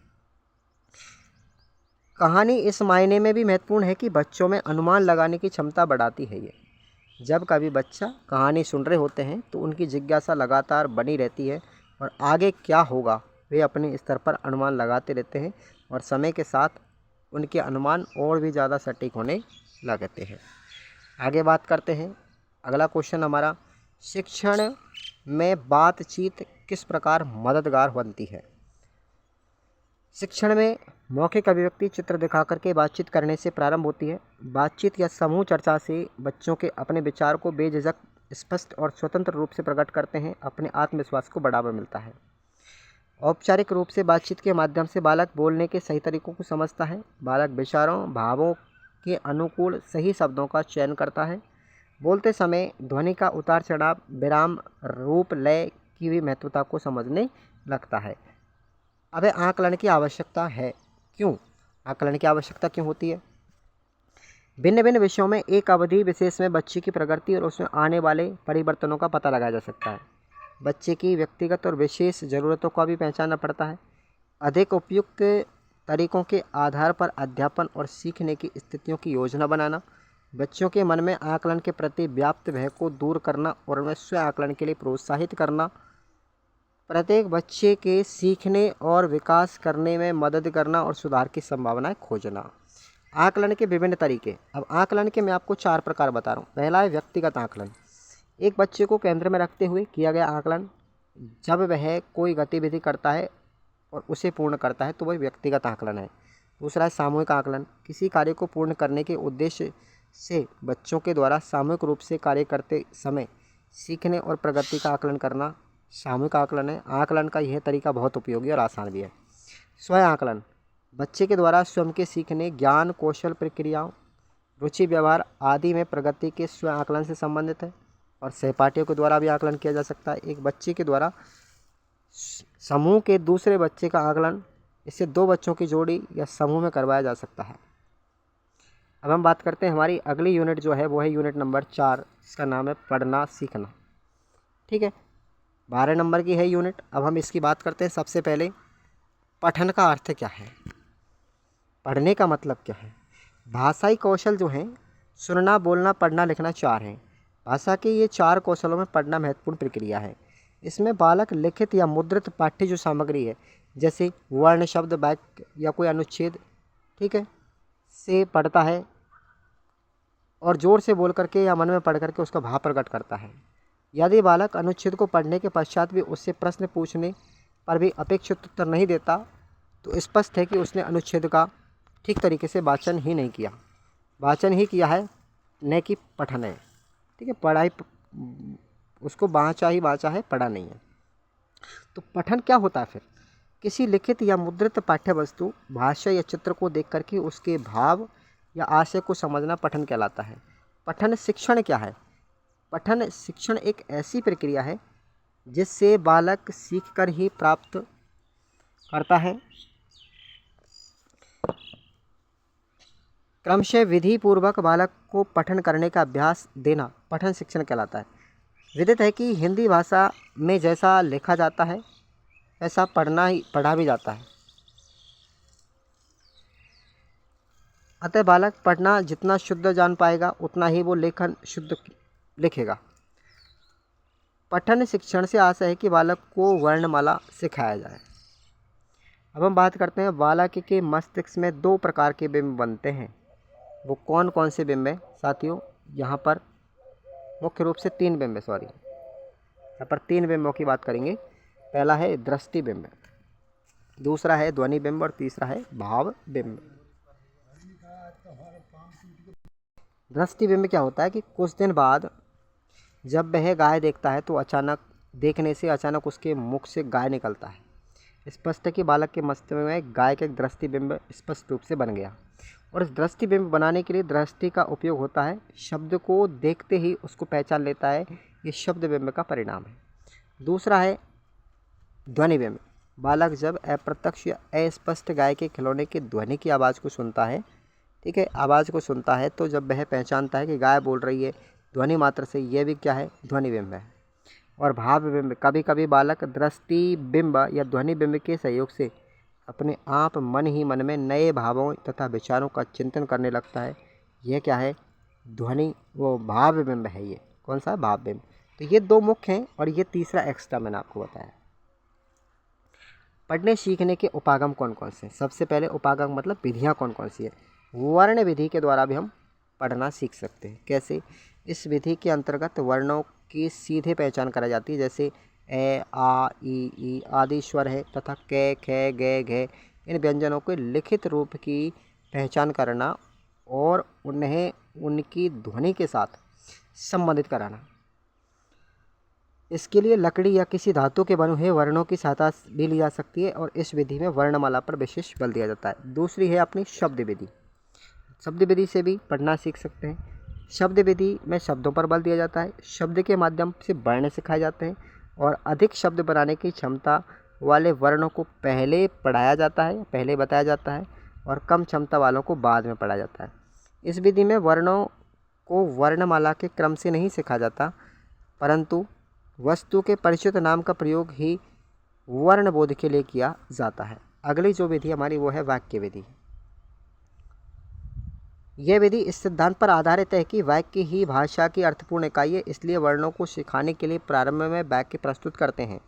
कहानी इस मायने में भी महत्वपूर्ण है कि बच्चों में अनुमान लगाने की क्षमता बढ़ाती है ये। जब कभी बच्चा कहानी सुन रहे होते हैं तो उनकी जिज्ञासा लगातार बनी रहती है और आगे क्या होगा वे अपने स्तर पर अनुमान लगाते रहते हैं और समय के साथ उनके अनुमान और भी ज़्यादा सटीक होने लगते हैं। आगे बात करते हैं। अगला क्वेश्चन हमारा, शिक्षण में बातचीत किस प्रकार मददगार बनती है? शिक्षण में मौखिक अभिव्यक्ति चित्र दिखा करके बातचीत करने से प्रारंभ होती है। बातचीत या समूह चर्चा से बच्चों के अपने विचार को बेझिझक, स्पष्ट और स्वतंत्र रूप से प्रकट करते हैं। अपने आत्मविश्वास को बढ़ावा मिलता है। औपचारिक रूप से बातचीत के माध्यम से बालक बोलने के सही तरीकों को समझता है। बालक विचारों भावों के अनुकूल सही शब्दों का चयन करता है। बोलते समय ध्वनि का उतार चढ़ाव, विराम, रूप, लय की भी महत्वता को समझने लगता है। अब आकलन की आवश्यकता है। क्यों आकलन की आवश्यकता क्यों होती है? भिन्न भिन्न विषयों में एक अवधि विशेष में बच्चे की प्रगति और उसमें आने वाले परिवर्तनों का पता लगाया जा सकता है। बच्चे की व्यक्तिगत और विशेष ज़रूरतों का भी पहचानना पड़ता है। अधिक उपयुक्त तरीकों के आधार पर अध्यापन और सीखने की स्थितियों की योजना बनाना, बच्चों के मन में आकलन के प्रति व्याप्त भय को दूर करना और उन्हें स्व आकलन के लिए प्रोत्साहित करना, प्रत्येक बच्चे के सीखने और विकास करने में मदद करना और सुधार की संभावनाएं खोजना। आकलन के विभिन्न तरीके। अब आकलन के मैं आपको 4 प्रकार बता रहा हूँ। पहला है व्यक्तिगत आकलन। एक बच्चे को केंद्र में रखते हुए किया गया आकलन। जब वह कोई गतिविधि करता है और उसे पूर्ण करता है तो वह व्यक्तिगत आकलन है। दूसरा है सामूहिक आकलन। किसी कार्य को पूर्ण करने के उद्देश्य से बच्चों के द्वारा सामूहिक रूप से कार्य करते समय सीखने और प्रगति का आकलन करना सामूहिक आकलन है। आकलन का यह तरीका बहुत उपयोगी और आसान भी है। स्वयं आकलन। बच्चे के द्वारा स्वयं के सीखने, ज्ञान, कौशल, प्रक्रियाओं, रुचि, व्यवहार आदि में प्रगति के स्वयं आकलन से संबंधित है और सहपाठियों के द्वारा भी आकलन किया जा सकता है। एक बच्चे के द्वारा समूह के दूसरे बच्चे का आकलन, इससे 2 बच्चों की जोड़ी या समूह में करवाया जा सकता है। अब हम बात करते हैं हमारी अगली यूनिट जो है वो है यूनिट नंबर 4। इसका नाम है पढ़ना सीखना। ठीक है, 12 नंबर की है यूनिट। अब हम इसकी बात करते हैं। सबसे पहले पठन का अर्थ क्या है, पढ़ने का मतलब क्या है। भाषाई कौशल जो हैं, सुनना, बोलना, पढ़ना, लिखना 4 हैं। भाषा के ये 4 कौशलों में पढ़ना महत्वपूर्ण प्रक्रिया है। इसमें बालक लिखित या मुद्रित पाठ्य जो सामग्री है, जैसे वर्ण, शब्द, वाक्य या कोई अनुच्छेद, ठीक है, से पढ़ता है और ज़ोर से बोल करके या मन में पढ़ करके उसका भाव प्रकट करता है। यदि बालक अनुच्छेद को पढ़ने के पश्चात भी उससे प्रश्न पूछने पर भी अपेक्षित उत्तर नहीं देता तो स्पष्ट है कि उसने अनुच्छेद का ठीक तरीके से वाचन ही नहीं किया। वाचन ही किया है, न कि पठन है। ठीक है, पढ़ाई उसको वाचा ही वाचा है, पढ़ा नहीं है। तो पठन क्या होता है फिर? किसी लिखित या मुद्रित पाठ्य वस्तु, भाषा या चित्र को देख करके उसके भाव या आशय को समझना पठन कहलाता है। पठन शिक्षण क्या है? पठन शिक्षण एक ऐसी प्रक्रिया है जिससे बालक सीखकर ही प्राप्त करता है। क्रमशः विधि पूर्वक बालक को पठन करने का अभ्यास देना पठन शिक्षण कहलाता है। विदित है कि हिंदी भाषा में जैसा लिखा जाता है वैसा पढ़ा भी जाता है। अतः बालक पढ़ना जितना शुद्ध जान पाएगा उतना ही वो लेखन शुद्ध लिखेगा। पठन शिक्षण से आशा है कि बालक को वर्णमाला सिखाया जाए। अब हम बात करते हैं बालक के मस्तिष्क में 2 प्रकार के बिंब बनते हैं। वो कौन कौन से बिंब हैं साथियों? यहाँ पर मुख्य रूप से 3 बिंब है। यहाँ पर 3 बिंबों की बात करेंगे। पहला है दृष्टि बिंब, दूसरा है ध्वनि बिंब और तीसरा है भाव बिंब। दृष्टि बिंब क्या होता है कि कुछ दिन बाद जब वह गाय देखता है तो अचानक उसके मुख से गाय निकलता है। स्पष्ट है कि बालक के मस्तिष्क में गाय का एक दृष्टि बिंब स्पष्ट रूप से बन गया और इस दृष्टि बिंब बनाने के लिए दृष्टि का उपयोग होता है। शब्द को देखते ही उसको पहचान लेता है, ये शब्द बिंब का परिणाम है। दूसरा है ध्वनि बिंब। बालक जब अप्रत्यक्ष या अस्पष्ट गाय के खिलौने की ध्वनि की आवाज़ को सुनता है ठीक है, आवाज़ को सुनता है तो जब वह पहचानता है कि गाय बोल रही है ध्वनि मात्र से, यह भी क्या है, ध्वनि बिंब है। और भाव बिंब, कभी कभी बालक दृष्टि बिंब या ध्वनि बिंब के सहयोग से अपने आप मन ही मन में नए भावों तथा विचारों का चिंतन करने लगता है। यह क्या है, ध्वनि वो भाव बिंब है। ये कौन सा, भाव बिंब। तो ये दो मुख्य हैं और ये तीसरा एक्स्ट्रा मैंने आपको बताया। पढ़ने सीखने के उपागम कौन कौन से हैं? सबसे पहले उपागम मतलब विधियाँ कौन कौन सी है। वर्ण विधि के द्वारा भी हम पढ़ना सीख सकते हैं। कैसे, इस विधि के अंतर्गत वर्णों की सीधे पहचान कराई जाती है, जैसे ए आ ई आदि स्वर है तथा क ख ग घ, इन व्यंजनों के लिखित रूप की पहचान करना और उन्हें उनकी ध्वनि के साथ संबंधित कराना। इसके लिए लकड़ी या किसी धातु के बने हुए वर्णों की सहायता भी ली जा सकती है और इस विधि में वर्णमाला पर विशेष बल दिया जाता है। दूसरी है अपनी शब्द विधि। शब्द विधि से भी पढ़ना सीख सकते हैं। शब्द विधि में शब्दों पर बल दिया जाता है, शब्द के माध्यम से वर्ण सिखाए जाते हैं और अधिक शब्द बनाने की क्षमता वाले वर्णों को पहले पढ़ाया जाता है, पहले बताया जाता है और कम क्षमता वालों को बाद में पढ़ाया जाता है। इस विधि में वर्णों को वर्णमाला के क्रम से नहीं सिखाया जाता, परंतु वस्तु के परिचित नाम का प्रयोग ही वर्णबोध के लिए किया जाता है। अगली जो विधि हमारी वो है वाक्य विधि। यह विधि इस सिद्धांत पर आधारित है कि वाक्य ही भाषा की अर्थपूर्ण इकाई है, इसलिए वर्णों को सिखाने के लिए प्रारंभ में वाक्य प्रस्तुत करते हैं।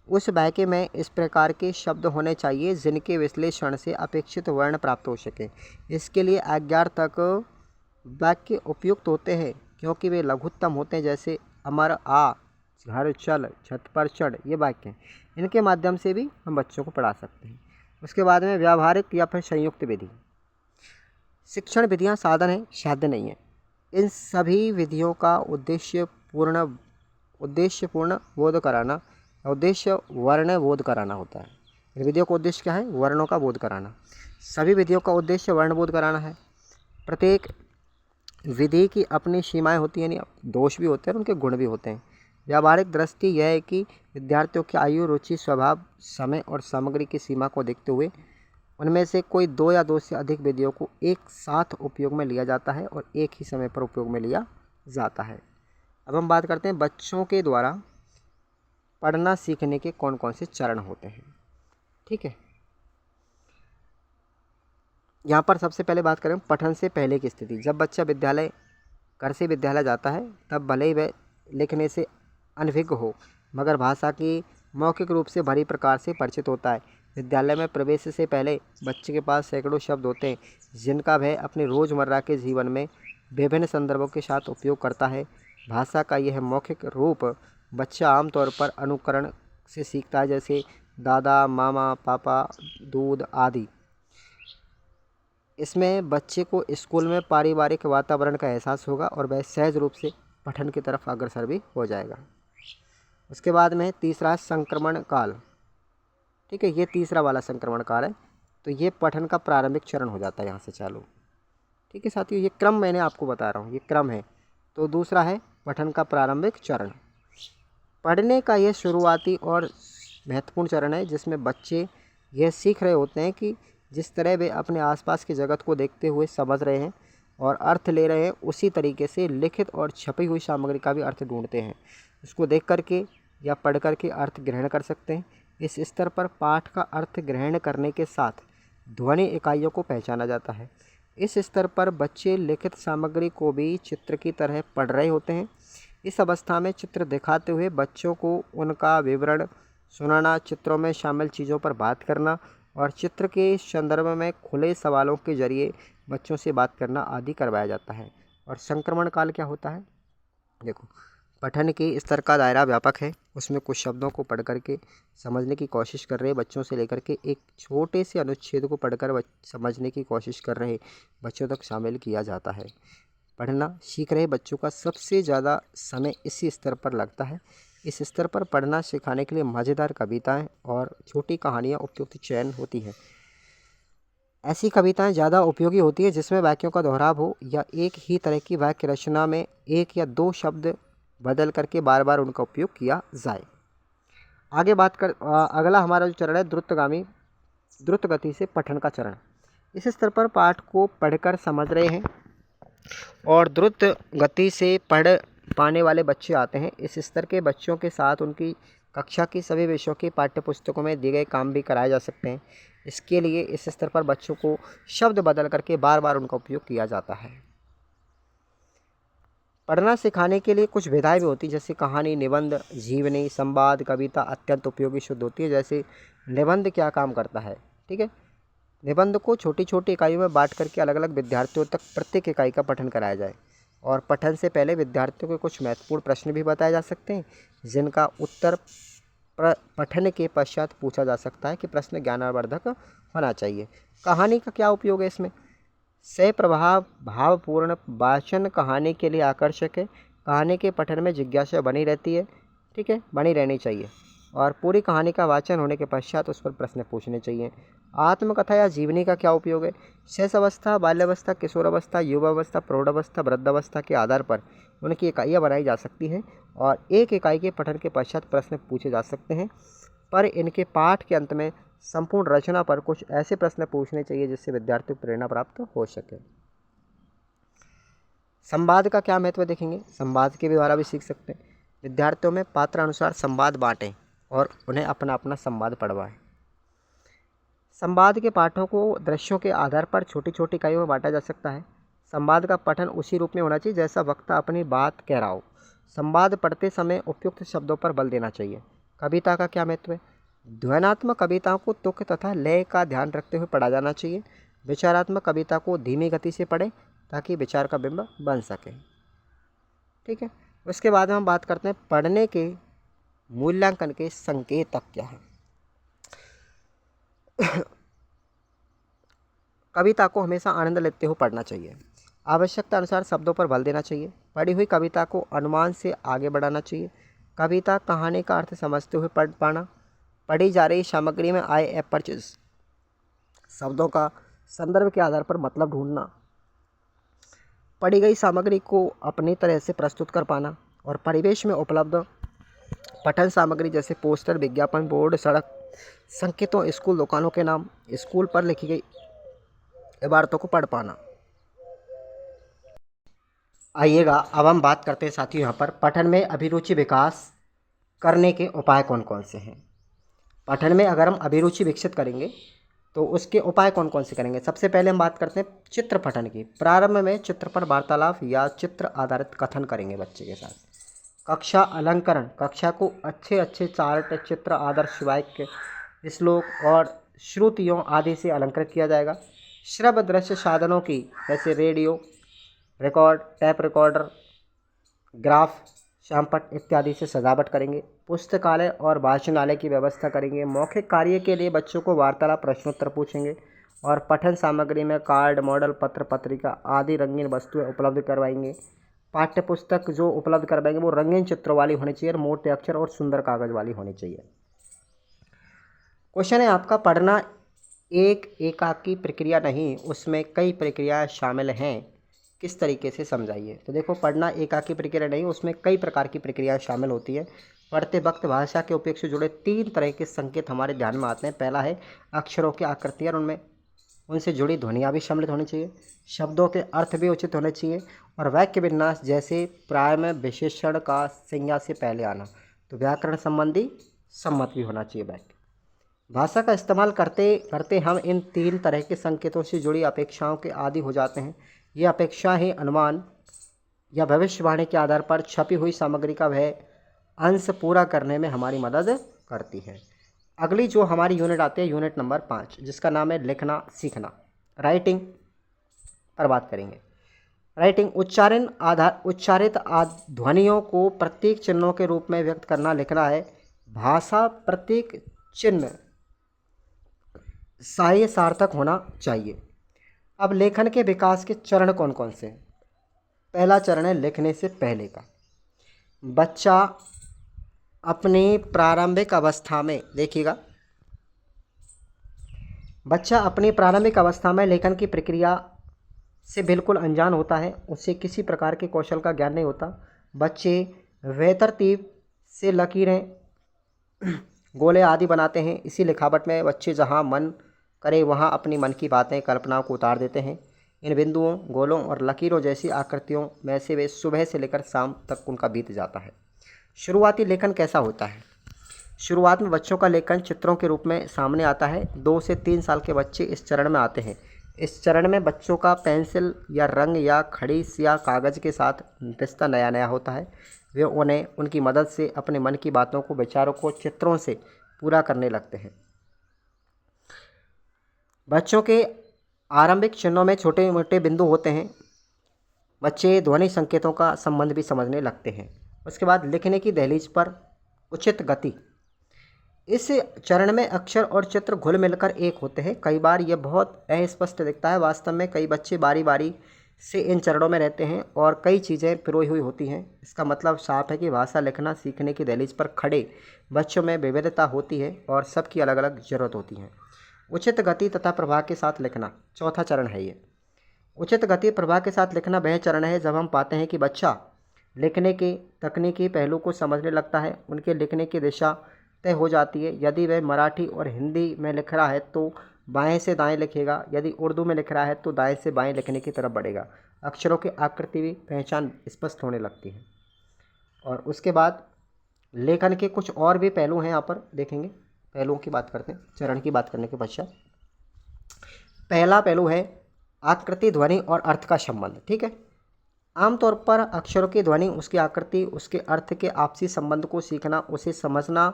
उस वाक्य में इस प्रकार के शब्द होने चाहिए जिनके विश्लेषण से अपेक्षित वर्ण प्राप्त हो सके। इसके लिए अज्ञार्थक वाक्य उपयुक्त होते हैं क्योंकि वे लघुत्तम होते हैं, जैसे अमर, आ, घर, चल, छत पर चढ़, ये वाक्य हैं। इनके माध्यम से भी हम बच्चों को पढ़ा सकते हैं। उसके बाद में व्यावहारिक या फिर संयुक्त विधि। शिक्षण विधियां साधन है, साध्य नहीं है। इन सभी विधियों का उद्देश्य पूर्ण बोध कराना, उद्देश्य वर्ण बोध कराना होता है। इन विधियों का उद्देश्य क्या है, वर्णों का बोध कराना। सभी विधियों का उद्देश्य वर्ण बोध कराना है। प्रत्येक विधि की अपनी सीमाएं होती हैं, यानी दोष भी होते हैं और उनके गुण भी होते हैं। व्यावहारिक दृष्टि यह है कि विद्यार्थियों की आयु, रुचि, स्वभाव, समय और सामग्री की सीमा को देखते हुए उनमें से कोई दो या दो से अधिक विधियों को एक साथ उपयोग में लिया जाता है और एक ही समय पर उपयोग में लिया जाता है। अब हम बात करते हैं बच्चों के द्वारा पढ़ना सीखने के कौन कौन से चरण होते हैं। ठीक है, यहाँ पर सबसे पहले बात करें पठन से पहले की स्थिति। जब बच्चा घर से विद्यालय जाता है तब भले ही वह लिखने से अनभिज्ञ हो, मगर भाषा की मौखिक रूप से भली प्रकार से परिचित होता है। विद्यालय में प्रवेश से पहले बच्चे के पास सैकड़ों शब्द होते हैं जिनका वह अपने रोज़मर्रा के जीवन में विभिन्न संदर्भों के साथ उपयोग करता है। भाषा का यह मौखिक रूप बच्चा आमतौर पर अनुकरण से सीखता है, जैसे दादा, मामा, पापा, दूध आदि। इसमें बच्चे को स्कूल में पारिवारिक वातावरण का एहसास होगा और वह सहज रूप से पठन की तरफ अग्रसर भी हो जाएगा। उसके बाद में तीसरा है संक्रमण काल। ठीक है, ये तीसरा वाला संक्रमण काल है, तो ये पठन का प्रारंभिक चरण हो जाता है यहाँ से चालू। ठीक है साथियों, ये क्रम मैंने आपको बता रहा हूँ, ये क्रम है। तो दूसरा है पठन का प्रारंभिक चरण। पढ़ने का ये शुरुआती और महत्वपूर्ण चरण है जिसमें बच्चे यह सीख रहे होते हैं कि जिस तरह वे अपने आसपास की जगत को देखते हुए समझ रहे हैं और अर्थ ले रहे हैं, उसी तरीके से लिखित और छपी हुई सामग्री का भी अर्थ ढूंढते हैं। उसको देख करके या पढ़ करके अर्थ ग्रहण कर सकते हैं। इस स्तर पर पाठ का अर्थ ग्रहण करने के साथ ध्वनि इकाइयों को पहचाना जाता है। इस स्तर पर बच्चे लिखित सामग्री को भी चित्र की तरह पढ़ रहे होते हैं। इस अवस्था में चित्र दिखाते हुए बच्चों को उनका विवरण सुनाना, चित्रों में शामिल चीज़ों पर बात करना और चित्र के संदर्भ में खुले सवालों के जरिए बच्चों से बात करना आदि करवाया जाता है। और संक्रमण काल क्या होता है, देखो, पठन के स्तर का दायरा व्यापक है। उसमें कुछ शब्दों को पढ़ करके समझने की कोशिश कर रहे बच्चों से लेकर के एक छोटे से अनुच्छेद को पढ़कर समझने की कोशिश कर रहे बच्चों तक शामिल किया जाता है। पढ़ना सीख रहे बच्चों का सबसे ज़्यादा समय इसी स्तर पर लगता है। इस स्तर पर पढ़ना सिखाने के लिए मज़ेदार कविताएं और छोटी कहानियां उपयुक्त चयन होती हैं। ऐसी कविताएं ज़्यादा उपयोगी होती है जिसमें वाक्यों का दोहराव हो या एक ही तरह की वाक्य रचना में एक या दो शब्द बदल करके बार बार उनका उपयोग किया जाए। आगे अगला हमारा जो चरण है द्रुत गति से पठन का चरण। इस स्तर पर पाठ को पढ़कर समझ रहे हैं और द्रुत गति से पढ़ पाने वाले बच्चे आते हैं। इस स्तर के बच्चों के साथ उनकी कक्षा की सभी विषयों की पाठ्य पुस्तकों में दिए गए काम भी कराए जा सकते हैं। इसके लिए इस स्तर पर बच्चों को शब्द बदल करके बार बार उनका उपयोग किया जाता है। पढ़ना सिखाने के लिए कुछ विधाएं भी होती हैं, जैसे कहानी, निबंध, जीवनी, संवाद, कविता अत्यंत उपयोगी शुद्ध होती है। जैसे निबंध क्या काम करता है, ठीक है। निबंध को छोटी छोटी इकाइयों में बांट करके अलग अलग विद्यार्थियों तक प्रत्येक इकाई का पठन कराया जाए और पठन से पहले विद्यार्थियों को कुछ महत्वपूर्ण प्रश्न भी बताए जा सकते हैं, जिनका उत्तर पठन के पश्चात पूछा जा सकता है कि प्रश्न ज्ञानवर्धक होना चाहिए। कहानी का क्या उपयोग है इसमें? सप्रभाव भावपूर्ण वाचन कहानी के लिए आकर्षक है। कहानी के पठन में जिज्ञासा बनी रहती है, ठीक है, बनी रहनी चाहिए और पूरी कहानी का वाचन होने के पश्चात उस पर प्रश्न पूछने चाहिए। आत्मकथा या जीवनी का क्या उपयोग है? शेष अवस्था, बाल्यावस्था, किशोरावस्था, युवावस्था, प्रौढ़ावस्था, वृद्धावस्था के आधार पर उनकी इकाइयाँ बनाई जा सकती हैं और एक इकाई के पठन के पश्चात प्रश्न पूछे जा सकते हैं, पर इनके पाठ के अंत में संपूर्ण रचना पर कुछ ऐसे प्रश्न पूछने चाहिए जिससे विद्यार्थियों को प्रेरणा प्राप्त हो सके। संवाद का क्या महत्व देखेंगे। संवाद के द्वारा भी सीख सकते हैं। विद्यार्थियों में पात्र अनुसार संवाद बांटें और उन्हें अपना अपना संवाद पढ़वाएं। संवाद के पाठों को दृश्यों के आधार पर छोटी छोटी इकाइयों में बांटा जा सकता है। संवाद का पठन उसी रूप में होना चाहिए जैसा वक्ता अपनी बात कह रहा हो। संवाद पढ़ते समय उपयुक्त शब्दों पर बल देना चाहिए। कविता का क्या महत्व है? ध्वन्यात्मक कविताओं को तुक तथा लय का ध्यान रखते हुए पढ़ा जाना चाहिए। विचारात्मक कविता को धीमी गति से पढ़ें ताकि विचार का बिंब बन सके, ठीक है। उसके बाद हम बात करते हैं पढ़ने के मूल्यांकन के संकेतक क्या हैं। कविता को हमेशा आनंद लेते हुए पढ़ना चाहिए। आवश्यकता अनुसार शब्दों पर बल देना चाहिए। पढ़ी हुई कविता को अनुमान से आगे बढ़ाना चाहिए। कविता कहानी का अर्थ समझते हुए पढ़ पाना। पढ़ी जा रही सामग्री में आए अपरिचित शब्दों का संदर्भ के आधार पर मतलब ढूंढना। पढ़ी गई सामग्री को अपनी तरह से प्रस्तुत कर पाना और परिवेश में उपलब्ध पठन सामग्री जैसे पोस्टर, विज्ञापन बोर्ड, सड़क संकेतों, स्कूल दुकानों के नाम, स्कूल पर लिखी गई इबारतों को पढ़ पाना। आइएगा अब हम बात करते हैं साथियों यहाँ पर पठन में अभिरुचि विकास करने के उपाय कौन कौन से हैं। पठन में अगर हम अभिरुचि विकसित करेंगे तो उसके उपाय कौन कौन से करेंगे। सबसे पहले हम बात करते हैं चित्र पठन की। प्रारंभ में चित्र पर वार्तालाप या चित्र आधारित कथन करेंगे बच्चे के साथ। कक्षा अलंकरण, कक्षा को अच्छे अच्छे चार्ट, चित्र, आदर्श वाक्य, श्लोक और श्रुतियों आदि से अलंकृत किया जाएगा। श्रव्य दृश्य साधनों की जैसे radio, record, tape recorder, graph, शामपट इत्यादि से सजावट करेंगे। पुस्तकालय और वाचनालय की व्यवस्था करेंगे। मौखिक कार्य के लिए बच्चों को वार्तालाप, प्रश्नोत्तर पूछेंगे और पठन सामग्री में कार्ड, मॉडल, पत्र, पत्रिका आदि रंगीन वस्तुएं उपलब्ध करवाएंगे। पाठ्य पुस्तक जो उपलब्ध करवाएंगे वो रंगीन चित्रों वाली होनी चाहिए, मोटे अक्षर और सुंदर कागज वाली होनी चाहिए। क्वेश्चन है आपका, पढ़ना एक एकाकी प्रक्रिया नहीं, उसमें कई प्रक्रियाएं शामिल हैं, किस तरीके से समझाइए। तो देखो, पढ़ना एकाकी प्रक्रिया नहीं, उसमें कई प्रकार की प्रक्रियाएं शामिल होती है। पढ़ते वक्त भाषा के उपयोग से जुड़े 3 तरह के संकेत हमारे ध्यान में आते हैं। पहला है अक्षरों की आकृति और उनसे जुड़ी ध्वनियाँ भी सम्मिलित होनी चाहिए। शब्दों के अर्थ भी उचित होने चाहिए और वाक्य विन्यास जैसे प्राय में विशेषण का संज्ञा से पहले आना। तो व्याकरण संबंधी सम्मत भी होना चाहिए वाक्य। भाषा का इस्तेमाल करते करते हम इन 3 तरह के संकेतों से जुड़ी अपेक्षाओं के आदी हो जाते हैं। ये अपेक्षा ही अनुमान या भविष्यवाणी के आधार पर छपी हुई सामग्री का वह अंश पूरा करने में हमारी मदद करती है। अगली जो हमारी यूनिट आती है, यूनिट नंबर 5, जिसका नाम है लिखना सीखना। राइटिंग पर बात करेंगे। राइटिंग उच्चारित ध्वनियों को प्रत्येक चिन्हों के रूप में व्यक्त करना लिखना है। भाषा प्रत्येक चिन्ह सही सार्थक होना चाहिए। अब लेखन के विकास के चरण कौन कौन से हैं। पहला चरण है लिखने से पहले का। बच्चा अपनी प्रारंभिक अवस्था में, देखिएगा, बच्चा अपनी प्रारंभिक अवस्था में लेखन की प्रक्रिया से बिल्कुल अनजान होता है। उसे किसी प्रकार के कौशल का ज्ञान नहीं होता। बच्चे बेतरतीब से लकीरें, गोले आदि बनाते हैं। इसी लिखावट में बच्चे जहां मन करें वहाँ अपनी मन की बातें, कल्पनाओं को उतार देते हैं। इन बिंदुओं, गोलों और लकीरों जैसी आकृतियों में से वे सुबह से लेकर शाम तक उनका बीत जाता है। शुरुआती लेखन कैसा होता है? शुरुआत में बच्चों का लेखन चित्रों के रूप में सामने आता है। 2 से 3 साल के बच्चे इस चरण में आते हैं। इस चरण में बच्चों का पेंसिल या रंग या खड़ी या कागज़ के साथ रिश्ता नया नया होता है। वे उन्हें उनकी मदद से अपने मन की बातों को, विचारों को चित्रों से पूरा करने लगते हैं। बच्चों के आरंभिक चिन्हों में छोटे मोटे बिंदु होते हैं। बच्चे ध्वनि संकेतों का संबंध भी समझने लगते हैं। उसके बाद लिखने की दहलीज पर उचित गति। इस चरण में अक्षर और चित्र घुल मिलकर एक होते हैं। कई बार यह बहुत अस्पष्ट दिखता है। वास्तव में कई बच्चे बारी बारी से इन चरणों में रहते हैं और कई चीज़ें पिरोई हुई होती हैं। इसका मतलब साफ है कि भाषा लिखना सीखने की दहलीज पर खड़े बच्चों में विविधता होती है और सबकी अलग अलग ज़रूरत होती है। उचित गति तथा प्रवाह के साथ लिखना चौथा चरण है ये। उचित गति प्रवाह के साथ लिखना वह चरण है जब हम पाते हैं कि बच्चा लिखने के तकनीकी पहलू को समझने लगता है। उनके लिखने की दिशा तय हो जाती है। यदि वह मराठी और हिंदी में लिख रहा है तो बाएं से दाएं लिखेगा। यदि उर्दू में लिख रहा है तो दाएं से बाएं लिखने की तरफ बढ़ेगा। अक्षरों की आकृति भी पहचान स्पष्ट होने लगती है। और उसके बाद लेखन के कुछ और भी पहलू हैं, यहाँ पर देखेंगे। पहलुओं की बात करते हैं चरण की बात करने के पश्चात। पहला पहलू है आकृति, ध्वनि और अर्थ का संबंध। ठीक है, आमतौर पर अक्षरों की ध्वनि, उसकी आकृति, उसके अर्थ के आपसी संबंध को सीखना, उसे समझना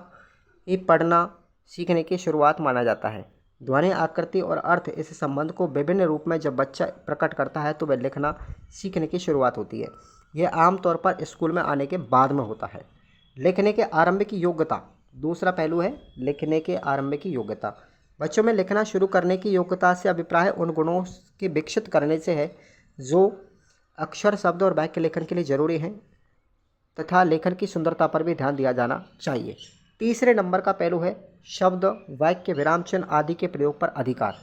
ही पढ़ना सीखने की शुरुआत माना जाता है। ध्वनि, आकृति और अर्थ इस संबंध को विभिन्न रूप में जब बच्चा प्रकट करता है तो वह लिखना सीखने की शुरुआत होती है। यह आमतौर पर स्कूल में आने के बाद में होता है। लिखने के आरंभिक योग्यता दूसरा पहलू है। लिखने के आरंभिक योग्यता बच्चों में लिखना शुरू करने की योग्यता से अभिप्राय उन गुणों के विकसित करने से है जो अक्षर, शब्द और वाक्य लेखन के लिए जरूरी हैं तथा लेखन की सुंदरता पर भी ध्यान दिया जाना चाहिए। तीसरे नंबर का पहलू है शब्द, वाक्य, विराम चिन्ह आदि के प्रयोग पर अधिकार।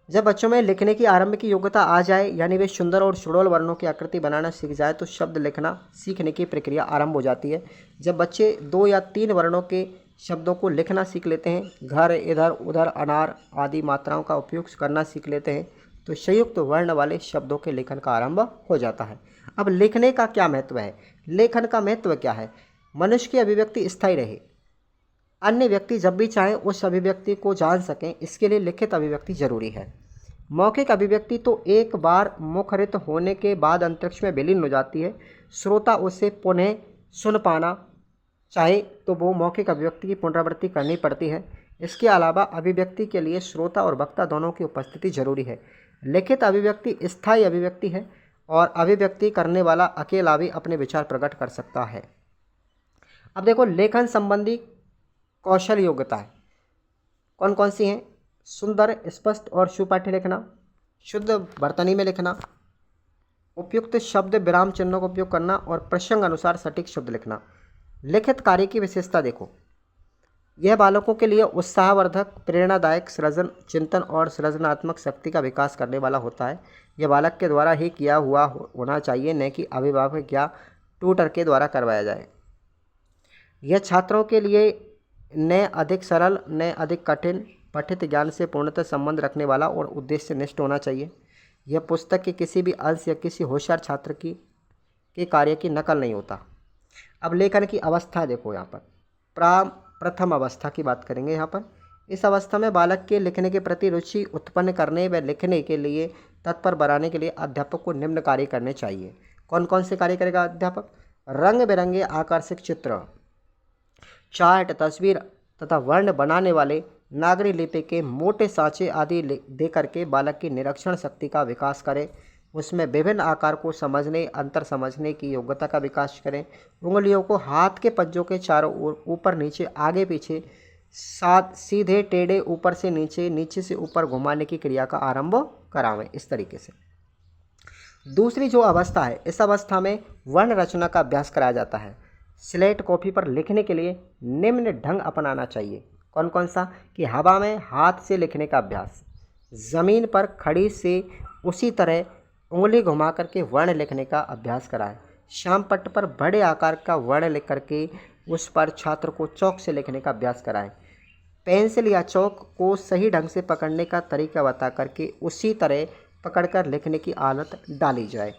जब बच्चों में लिखने की आरंभिक योग्यता आ जाए, यानी वे सुंदर और सुडौल वर्णों की आकृति बनाना सीख जाए, तो शब्द लिखना सीखने की प्रक्रिया आरंभ हो जाती है। जब बच्चे 2 या 3 वर्णों के शब्दों को लिखना सीख लेते हैं, घर, इधर, उधर, अनार आदि मात्राओं का उपयोग करना सीख लेते हैं, तो संयुक्त वर्ण वाले शब्दों के लेखन का आरंभ हो जाता है। अब लिखने का क्या महत्व है? लेखन का महत्व क्या है? मनुष्य की अभिव्यक्ति स्थायी रहे, अन्य व्यक्ति जब भी चाहें उस अभिव्यक्ति को जान सकें, इसके लिए लिखित अभिव्यक्ति जरूरी है। मौखिक अभिव्यक्ति तो एक बार मुखरित होने के बाद अंतरिक्ष में विलीन हो जाती है। श्रोता उसे पुनः सुन पाना चाहे तो वो मौखिक अभिव्यक्ति की पुनरावृत्ति करनी पड़ती है। इसके अलावा अभिव्यक्ति के लिए श्रोता और वक्ता दोनों की उपस्थिति जरूरी है। लिखित अभिव्यक्ति स्थायी अभिव्यक्ति है और अभिव्यक्ति करने वाला अकेला भी अपने विचार प्रकट कर सकता है। अब देखो, लेखन संबंधी कौशल योग्यताएं कौन कौन सी हैं? सुंदर, स्पष्ट और सुपाठ्य लिखना, शुद्ध वर्तनी में लिखना, उपयुक्त शब्द विराम चिन्हों का उपयोग करना और प्रसंग अनुसार सटीक शब्द लिखना। लिखित कार्य की विशेषता देखो, यह बालकों के लिए उत्साहवर्धक, प्रेरणादायक, सृजन, चिंतन और सृजनात्मक शक्ति का विकास करने वाला होता है। यह बालक के द्वारा ही किया हुआ होना चाहिए, न कि अभिभावक या ट्यूटर के द्वारा करवाया जाए। यह छात्रों के लिए न अधिक सरल न अधिक कठिन, पठित ज्ञान से पूर्णतः संबंध रखने वाला और उद्देश्यनिष्ठ होना चाहिए। यह पुस्तक के किसी भी अंश या किसी होशियार छात्र के कार्य की नकल नहीं होता। अब लेखन की अवस्था देखो, यहाँ पर प्रथम अवस्था की बात करेंगे। यहाँ पर इस अवस्था में बालक के लिखने के प्रति रुचि उत्पन्न करने व लिखने के लिए तत्पर बनाने के लिए अध्यापक को निम्न कार्य करने चाहिए। कौन कौन से कार्य करेगा अध्यापक? रंग बिरंगे आकर्षक चित्र, चार्ट, तस्वीर तथा वर्ण बनाने वाले नागरी लिपि के मोटे सांचे आदि दे करके बालक की निरीक्षण शक्ति का विकास करें। उसमें विभिन्न आकार को समझने, अंतर समझने की योग्यता का विकास करें। उंगलियों को हाथ के पंजों के चारों ओर, ऊपर नीचे, आगे पीछे, साथ सीधे टेढ़े, ऊपर से नीचे, नीचे से ऊपर घुमाने की क्रिया का आरंभ करावें। इस तरीके से दूसरी जो अवस्था है, इस अवस्था में वर्ण रचना का अभ्यास कराया जाता है। स्लेट कॉपी पर लिखने के लिए निम्न ढंग अपनाना चाहिए। कौन कौन सा? कि हवा में हाथ से लिखने का अभ्यास, ज़मीन पर खड़ी से उसी तरह उंगली घुमा करके वर्ण लिखने का अभ्यास कराएं। श्यामपट्ट पर बड़े आकार का वर्ण लिख करके उस पर छात्र को चौक से लिखने का अभ्यास कराएं। पेंसिल या चौक को सही ढंग से पकड़ने का तरीका बता करके उसी तरह पकड़कर लिखने की आदत डाली जाए।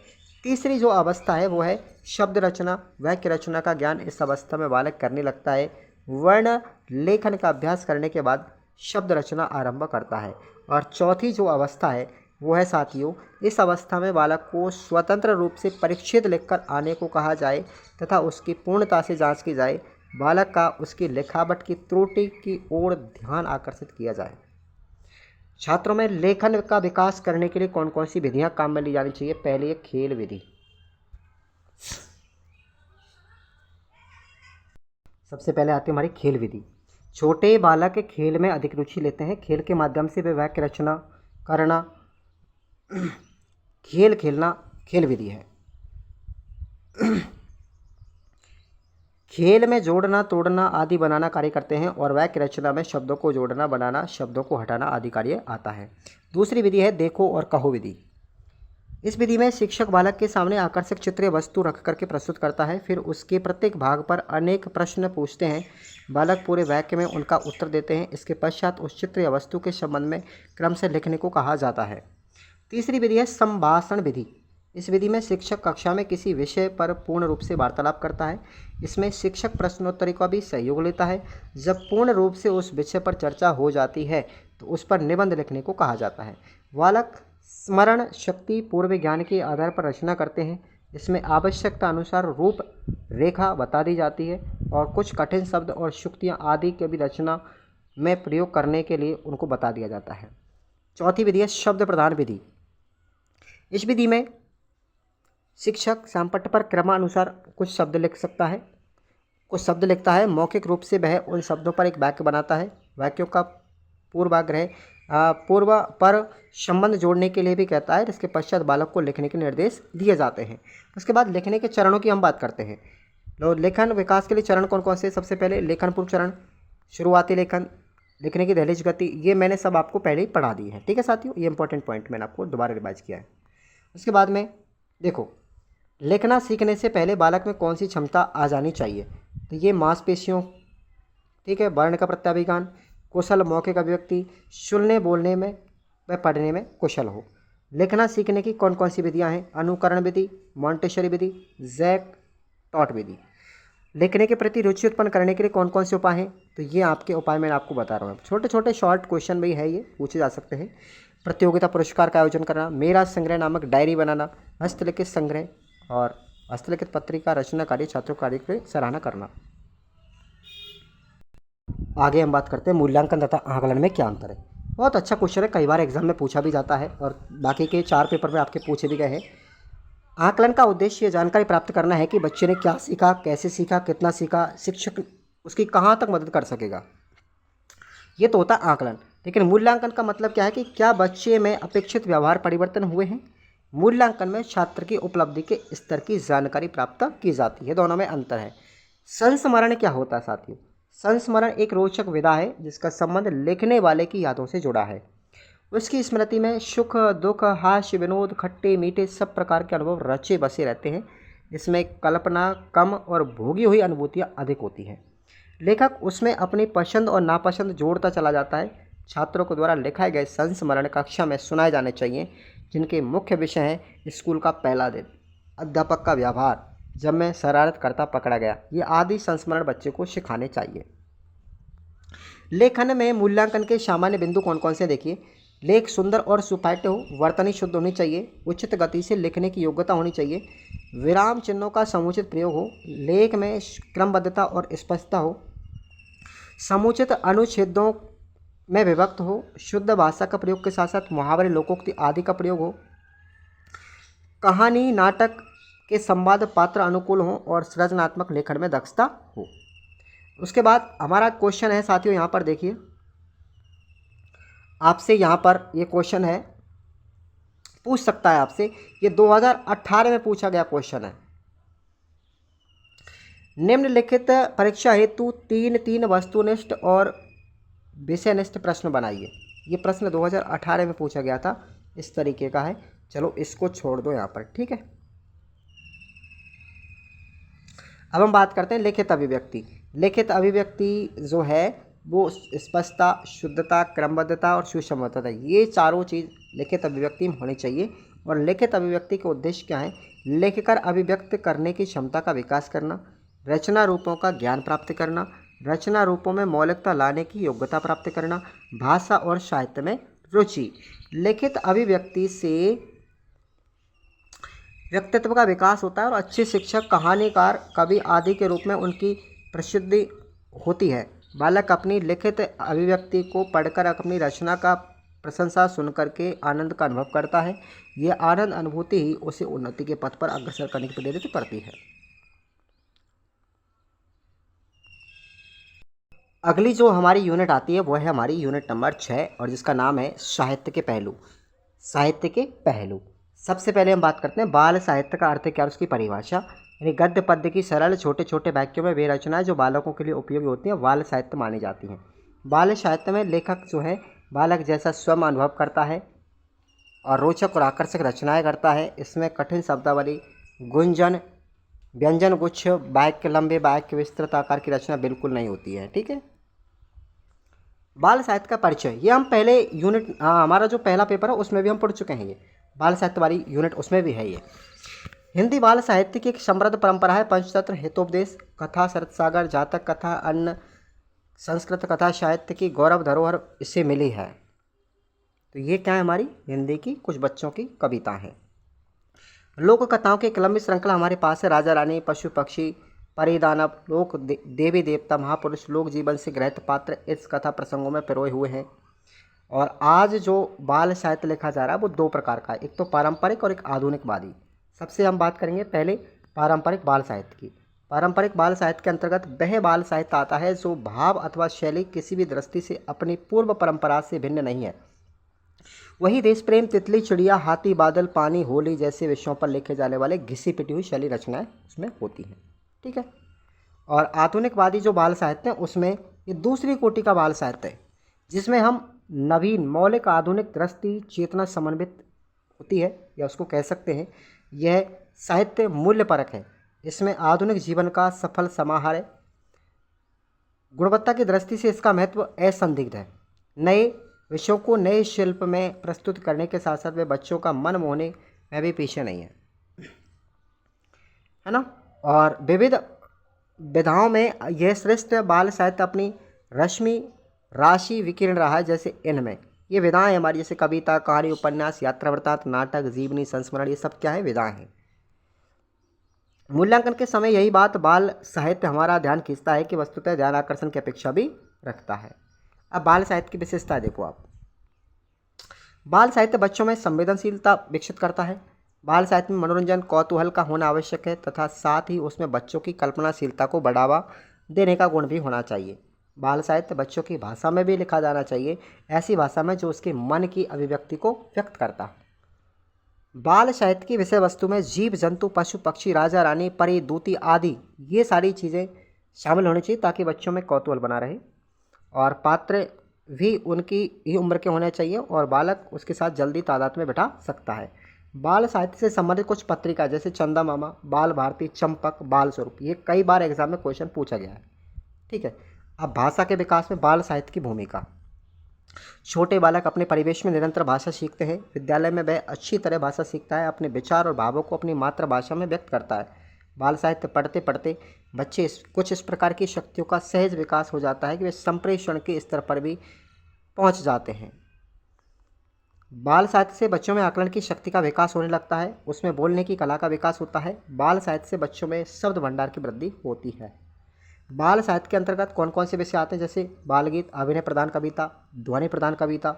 तीसरी जो अवस्था है वो है शब्द रचना, वाक्य रचना का ज्ञान इस अवस्था में बालक करने लगता है। वर्ण लेखन का अभ्यास करने के बाद शब्द रचना आरंभ करता है। और चौथी जो अवस्था है वो है साथियों, इस अवस्था में बालक को स्वतंत्र रूप से परिच्छेद लिखकर आने को कहा जाए तथा उसकी पूर्णता से जांच की जाए। बालक का उसकी लिखावट की त्रुटि की ओर ध्यान आकर्षित किया जाए। छात्रों में लेखन का विकास करने के लिए कौन कौन सी विधियां काम में ली जानी चाहिए? पहली है खेल विधि। सबसे पहले आती है हमारी खेल विधि। छोटे बालक खेल में अधिक रुचि लेते हैं। खेल के माध्यम से वे वाक्य रचना करना, खेल खेलना खेल विधि है। खेल में जोड़ना, तोड़ना आदि बनाना कार्य करते हैं और वाक्य रचना में शब्दों को जोड़ना, बनाना, शब्दों को हटाना आदि कार्य आता है। दूसरी विधि है देखो और कहो विधि। इस विधि में शिक्षक बालक के सामने आकर्षक चित्र या वस्तु रख करके प्रस्तुत करता है, फिर उसके प्रत्येक भाग पर अनेक प्रश्न पूछते हैं। बालक पूरे वाक्य में उनका उत्तर देते हैं। इसके पश्चात उस चित्र या वस्तु के संबंध में क्रम से लिखने को कहा जाता है। तीसरी विधि है संभाषण विधि। इस विधि में शिक्षक कक्षा में किसी विषय पर पूर्ण रूप से वार्तालाप करता है। इसमें शिक्षक प्रश्नोत्तरी का भी सहयोग लेता है। जब पूर्ण रूप से उस विषय पर चर्चा हो जाती है तो उस पर निबंध लिखने को कहा जाता है। बालक स्मरण शक्ति पूर्व ज्ञान के आधार पर रचना करते हैं। इसमें आवश्यकता अनुसार रूप रेखा बता दी जाती है और कुछ कठिन शब्द और शुक्तियाँ आदि के भी रचना में प्रयोग करने के लिए उनको बता दिया जाता है। चौथी विधि है शब्द प्रधान विधि। इस विधि में शिक्षक सामपट्ट पर क्रमानुसार कुछ शब्द लिख सकता है, कुछ शब्द लिखता है। मौखिक रूप से वह उन शब्दों पर एक वाक्य बनाता है। वाक्यों का पूर्वाग्रह पूर्व पर संबंध जोड़ने के लिए भी कहता है। इसके पश्चात बालक को लिखने के निर्देश दिए जाते हैं। उसके बाद लिखने के चरणों की हम बात करते हैं। तो लेखन विकास के लिए चरण कौन कौन से? सबसे पहले लेखन पूर्व चरण, शुरुआती लेखन, लिखने की दहलीज गति, ये मैंने सब आपको पहले ही पढ़ा दी है। ठीक है साथियों, ये इंपॉर्टेंट पॉइंट मैंने आपको दोबारा रिवाइज किया है। उसके बाद में देखो, लिखना सीखने से पहले बालक में कौन सी क्षमता आ जानी चाहिए? तो ये मांसपेशियों, ठीक है, वर्ण का प्रत्याभिज्ञान, कुशल मौखिक अभिव्यक्ति, सुनने बोलने में व पढ़ने में कुशल हो। लिखना सीखने की कौन कौन सी विधियां हैं? अनुकरण विधि, मॉन्टेसरी विधि, जैक टॉट विधि। लिखने के प्रति रुचि उत्पन्न करने के लिए कौन कौन से उपाय हैं? तो ये आपके उपाय मैं आपको बता रहा हूँ। छोटे छोटे शॉर्ट क्वेश्चन भी है, ये पूछे जा सकते हैं। प्रतियोगिता पुरस्कार का आयोजन करना, मेरा संग्रह नामक डायरी बनाना, हस्तलिखित संग्रह और हस्तलिखित पत्रिका रचना कार्य, छात्रों कार्य की सराहना करना। आगे हम बात करते हैं मूल्यांकन तथा आकलन में क्या अंतर है। बहुत अच्छा क्वेश्चन है, कई बार एग्जाम में पूछा भी जाता है और बाकी के 4 पेपर में आपके पूछे भी गए हैं। आकलन का उद्देश्य ये जानकारी प्राप्त करना है कि बच्चे ने क्या सीखा, कैसे सीखा, कितना सीखा, शिक्षक उसकी कहाँ तक मदद कर सकेगा। ये तो होता है आकलन। लेकिन मूल्यांकन का मतलब क्या है कि क्या बच्चे में अपेक्षित व्यवहार परिवर्तन हुए हैं। मूल्यांकन में छात्र की उपलब्धि के स्तर की जानकारी प्राप्त की जाती है। दोनों में अंतर है। संस्मरण क्या होता है साथियों? संस्मरण एक रोचक विधा है जिसका संबंध लिखने वाले की यादों से जुड़ा है। उसकी स्मृति में सुख दुख, हास्य विनोद, खट्टे मीठे सब प्रकार के अनुभव रचे बसे रहते हैं। इसमें कल्पना कम और भोगी हुई अनुभूतियाँ अधिक होती हैं। लेखक उसमें अपनी पसंद और नापसंद जोड़ता चला जाता है। छात्रों को द्वारा लिखाए गए संस्मरण कक्षा में सुनाए जाने चाहिए, जिनके मुख्य विषय हैं स्कूल का पहला दिन, अध्यापक का व्यवहार, जब मैं शरारत करता पकड़ा गया, ये आदि संस्मरण बच्चे को सिखाने चाहिए। लेखन में मूल्यांकन के सामान्य बिंदु कौन कौन से? देखिए, लेख सुंदर और सुपाठ्य हो, वर्तनी शुद्ध होनी चाहिए, उचित गति से लिखने की योग्यता होनी चाहिए, विराम चिन्हों का समुचित प्रयोग हो, लेख में क्रमबद्धता और स्पष्टता हो, समुचित अनुच्छेदों में विभक्त हो, शुद्ध भाषा का प्रयोग के साथ साथ मुहावरे, लोकोक्ति आदि का प्रयोग हो, कहानी नाटक के संवाद पात्र अनुकूल हो और सृजनात्मक लेखन में दक्षता हो। उसके बाद हमारा क्वेश्चन है साथियों, यहाँ पर देखिए, आपसे यहाँ पर ये क्वेश्चन है, पूछ सकता है आपसे, ये 2018 में पूछा गया क्वेश्चन है। निम्नलिखित परीक्षा हेतु 3 वस्तुनिष्ठ और विषयनिष्ठ प्रश्न बनाइए। ये प्रश्न 2018 में पूछा गया था, इस तरीके का है। चलो इसको छोड़ दो यहाँ पर, ठीक है। अब हम बात करते हैं लिखित अभिव्यक्ति। लिखित अभिव्यक्ति जो है वो स्पष्टता, शुद्धता, क्रमबद्धता और सुसंबद्धता, ये चारों चीज़ लिखित अभिव्यक्ति में होनी चाहिए। और लिखित अभिव्यक्ति के उद्देश्य क्या है? लिखकर अभिव्यक्त करने की क्षमता का विकास करना, रचना रूपों का ज्ञान प्राप्त करना, रचना रूपों में मौलिकता लाने की योग्यता प्राप्त करना, भाषा और साहित्य में रुचि। लिखित अभिव्यक्ति से व्यक्तित्व का विकास होता है और अच्छे शिक्षक, कहानीकार, कवि आदि के रूप में उनकी प्रसिद्धि होती है। बालक अपनी लिखित अभिव्यक्ति को पढ़कर अपनी रचना का प्रशंसा सुनकर के आनंद का अनुभव करता है। यह आनंद अनुभूति ही उसे उन्नति के पथ पर अग्रसर करने की प्रेरित करती है। अगली जो हमारी यूनिट आती है वो है हमारी यूनिट नंबर 6 और जिसका नाम है साहित्य के पहलू। साहित्य के पहलू। सबसे पहले हम बात करते हैं बाल साहित्य का अर्थ क्या है, उसकी परिभाषा। यानी गद्य पद्य की सरल छोटे छोटे वाक्यों में वे रचनाएं जो बालकों के लिए उपयोगी होती हैं बाल साहित्य मानी जाती हैं। बाल साहित्य में लेखक जो है बालक जैसा स्वयं अनुभव करता है और रोचक और आकर्षक रचनाएं करता है। इसमें कठिन शब्दावली, गुंजन, व्यंजन गुच्छ, वाक्य लंबे, वाक्य विस्तृत आकार की रचना बिल्कुल नहीं होती है। ठीक है। बाल साहित्य का परिचय, ये हम पहले यूनिट हमारा जो पहला पेपर है उसमें भी हम पढ़ चुके हैं। ये बाल साहित्य वाली यूनिट उसमें भी है। ये हिंदी बाल साहित्य की एक समृद्ध परंपरा है। पंचतंत्र, हितोपदेश, कथा, शरतसागर, जातक कथा, अन्य संस्कृत कथा साहित्य की गौरव धरोहर इससे मिली है। तो ये क्या है? हमारी हिंदी की कुछ बच्चों की कविता है। लोक कथाओं की एक लंबी श्रृंखला हमारे पास है। राजा रानी, पशु पक्षी, परी दानव, लोक देवी देवता, महापुरुष, लोक जीवन से गृहीत पात्र इस कथा प्रसंगों में पिरोए हुए हैं। और आज जो बाल साहित्य लिखा जा रहा है वो दो प्रकार का है, एक तो पारंपरिक और एक आधुनिकवादी। सबसे हम बात करेंगे पहले पारंपरिक बाल साहित्य की। पारंपरिक बाल साहित्य के अंतर्गत वह बाल साहित्य आता है जो भाव अथवा शैली किसी भी दृष्टि से अपनी पूर्व परंपरा से भिन्न नहीं है। वही देश प्रेम, तितली, चिड़िया, हाथी, बादल, पानी, होली जैसे विषयों पर लिखे जाने वाले घिसी पिटी हुई शैली रचनाएं उसमें होती हैं। ठीक है। और आधुनिकवादी जो बाल साहित्य है उसमें ये दूसरी कोटि का बाल साहित्य है जिसमें हम नवीन, मौलिक, आधुनिक दृष्टि चेतना समन्वित होती है, या उसको कह सकते हैं यह साहित्य मूल्य परक है। इसमें आधुनिक जीवन का सफल समाहार है। गुणवत्ता की दृष्टि से इसका महत्व असंदिग्ध है। नए विषयों को नए शिल्प में प्रस्तुत करने के साथ साथ वे बच्चों का मन मोहने में भी पीछे नहीं है ना। और विविध विधाओं में यह श्रेष्ठ बाल साहित्य अपनी रश्मि राशि विकीर्ण रहा है। जैसे इनमें ये विधाएं हमारी, जैसे कविता, कहानी, उपन्यास, यात्रा वृत्तांत, नाटक, जीवनी, संस्मरण, ये सब क्या है? विधाएं हैं। मूल्यांकन के समय यही बात बाल साहित्य हमारा ध्यान खींचता है कि वस्तुतः ध्यान आकर्षण की अपेक्षा भी रखता है। अब बाल साहित्य की विशेषता देखो आप। बाल साहित्य बच्चों में संवेदनशीलता विकसित करता है। बाल साहित्य में मनोरंजन, कौतूहल का होना आवश्यक है तथा साथ ही उसमें बच्चों की कल्पनाशीलता को बढ़ावा देने का गुण भी होना चाहिए। बाल साहित्य बच्चों की भाषा में भी लिखा जाना चाहिए, ऐसी भाषा में जो उसके मन की अभिव्यक्ति को व्यक्त करता है। बाल साहित्य की विषय वस्तु में जीव जंतु, पशु पक्षी, राजा रानी, परी, दूती आदि ये सारी चीज़ें शामिल होनी चाहिए ताकि बच्चों में कौतूहल बना रहे। और पात्र भी उनकी ही उम्र के होने चाहिए और बालक उसके साथ जल्दी तादाद में बैठा सकता है। बाल साहित्य से संबंधित कुछ पत्रिका जैसे चंदा मामा, बाल भारती, चंपक, बाल स्वरूप, ये कई बार एग्जाम में क्वेश्चन पूछा गया है। ठीक है। अब भाषा के विकास में बाल साहित्य की भूमिका। छोटे बालक अपने परिवेश में निरंतर भाषा सीखते हैं। विद्यालय में वह अच्छी तरह भाषा सीखता है, अपने विचार और भावों को अपनी मातृभाषा में व्यक्त करता है। बाल साहित्य पढ़ते पढ़ते बच्चे कुछ इस प्रकार की शक्तियों का सहज विकास हो जाता है कि वे संप्रेषण के स्तर पर भी पहुंच जाते हैं। बाल साहित्य से बच्चों में आकलन की शक्ति का विकास होने लगता है, उसमें बोलने की कला का विकास होता है। बाल साहित्य से बच्चों में शब्द भंडार की वृद्धि होती है। बाल साहित्य के अंतर्गत कौन कौन से विषय आते हैं? जैसे बाल गीत, अभिनय प्रधान कविता, ध्वनि प्रधान कविता,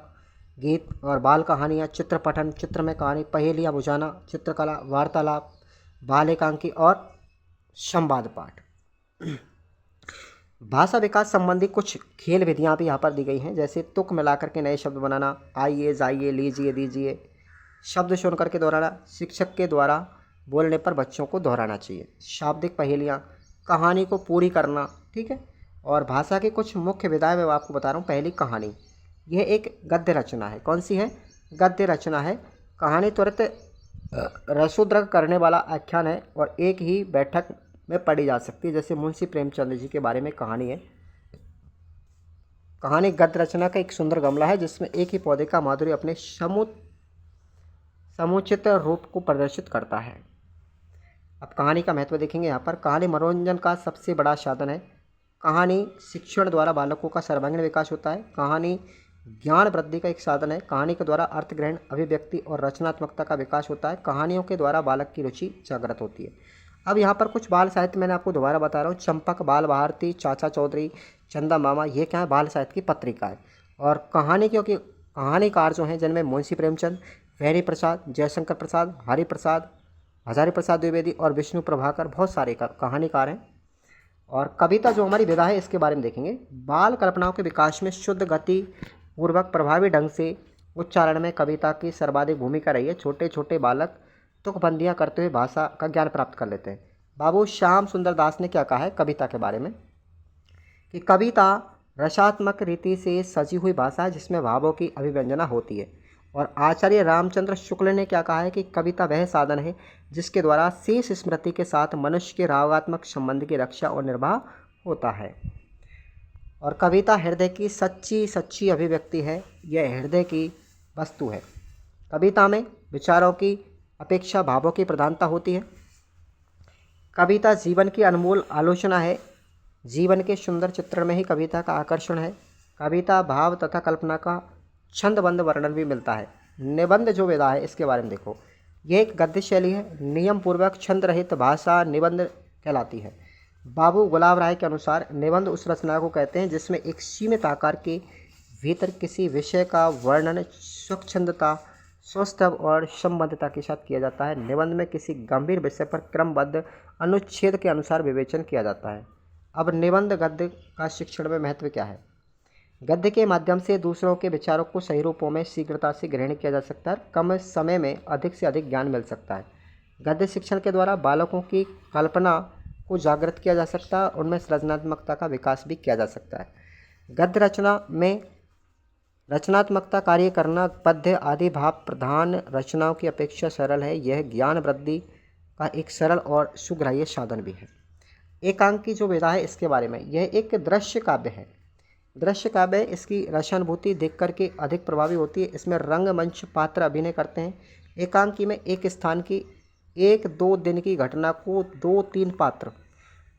गीत और बाल कहानियाँ, चित्र पठन, चित्र में कहानी, पहेलियाँ बुझाना, चित्रकला, वार्तालाप, बाल एकांकी और संवाद पाठ। भाषा विकास संबंधी कुछ खेल विधियाँ भी यहाँ पर दी गई हैं, जैसे तुक मिलाकर के नए शब्द बनाना, आइए, जाइए, लीजिए, दीजिए, शब्द सुन करके दोहराना, शिक्षक के द्वारा बोलने पर बच्चों को दोहराना चाहिए, शाब्दिक पहेलियाँ, कहानी को पूरी करना। ठीक है। और भाषा की कुछ मुख्य विधाएं मैं आपको बता रहा हूँ। पहली, कहानी, यह एक गद्य रचना है। कौन सी है? गद्य रचना है। कहानी त्वरित रसोद्रग करने वाला आख्यान है और एक ही बैठक में पढ़ी जा सकती है। जैसे मुंशी प्रेमचंद जी के बारे में कहानी है। कहानी गद्य रचना का एक सुंदर गमला है जिसमें एक ही पौधे का माधुर्य अपने समुचित रूप को प्रदर्शित करता है। अब कहानी का महत्व देखेंगे। यहाँ पर कहानी मनोरंजन का सबसे बड़ा साधन है। कहानी शिक्षण द्वारा बालकों का सर्वांगीण विकास होता है। कहानी ज्ञान वृद्धि का एक साधन है। कहानी के द्वारा अर्थ ग्रहण, अभिव्यक्ति और रचनात्मकता का विकास होता है। कहानियों के द्वारा बालक की रुचि जागृत होती है। अब यहाँ पर कुछ बाल साहित्य मैंने आपको दोबारा बता रहा हूँ। चंपक, बाल भारती, चाचा चौधरी, चंदा मामा, ये क्या है, बाल साहित्य की पत्रिका है। और कहानी क्योंकि कहानीकार जो हैं जिनमें मुंशी प्रेमचंद, वेरी प्रसाद, जयशंकर प्रसाद, हरि प्रसाद, हजारी प्रसाद द्विवेदी और विष्णु प्रभाकर, बहुत सारे कहानीकार हैं। और कविता जो हमारी विधा है इसके बारे में देखेंगे। बाल कल्पनाओं के विकास में शुद्ध गति पूर्वक प्रभावी ढंग से उच्चारण में कविता की सर्वाधिक भूमिका रही है। छोटे छोटे बालक तुकबंदियाँ करते हुए भाषा का ज्ञान प्राप्त कर लेते हैं। बाबू श्याम सुंदर दास ने क्या कहा है कविता के बारे में कि कविता रसात्मक रीति से सजी हुई भाषा है जिसमें भावों की अभिव्यंजना होती है। और आचार्य रामचंद्र शुक्ल ने क्या कहा है कि कविता वह साधन है जिसके द्वारा शेष स्मृति के साथ मनुष्य के रागात्मक संबंध की रक्षा और निर्वाह होता है। और कविता हृदय की सच्ची अभिव्यक्ति है। यह हृदय की वस्तु है। कविता में विचारों की अपेक्षा भावों की प्रधानता होती है। कविता जीवन की अनमोल आलोचना है। जीवन के सुंदर चित्रण में ही कविता का आकर्षण है। कविता भाव तथा कल्पना का छंदबद्ध वर्णन भी मिलता है। निबंध जो विधा है इसके बारे में देखो। यह एक गद्य शैली है। नियम पूर्वक छंद रहित भाषा निबंध कहलाती है। बाबू गुलाब राय के अनुसार निबंध उस रचना को कहते हैं जिसमें एक सीमित आकार के भीतर किसी विषय का वर्णन स्वच्छंदता, सौष्ठव और संबद्धता के साथ किया जाता है। निबंध में किसी गंभीर विषय पर क्रमबद्ध अनुच्छेद के अनुसार विवेचन किया जाता है। अब निबंध गद्य का शिक्षण में महत्व क्या है। गद्य के माध्यम से दूसरों के विचारों को सही रूपों में शीघ्रता से ग्रहण किया जा सकता है। कम समय में अधिक से अधिक ज्ञान मिल सकता है। गद्य शिक्षण के द्वारा बालकों की कल्पना को जागृत किया जा सकता है। उनमें सृजनात्मकता का विकास भी किया जा सकता है। गद्य रचना में रचनात्मकता कार्य करना पद्य आदि भाव प्रधान रचनाओं की अपेक्षा सरल है। यह ज्ञान वृद्धि का एक सरल और सुग्राह्य साधन भी है। एकांकी जो विधा है इसके बारे में, यह एक दृश्य काव्य है। दृश्य काव्य इसकी रसानुभूति देख करके अधिक प्रभावी होती है। इसमें रंगमंच पात्र अभिनय करते हैं। एकांकी में एक स्थान की 1-2 दिन की घटना को 2-3 पात्र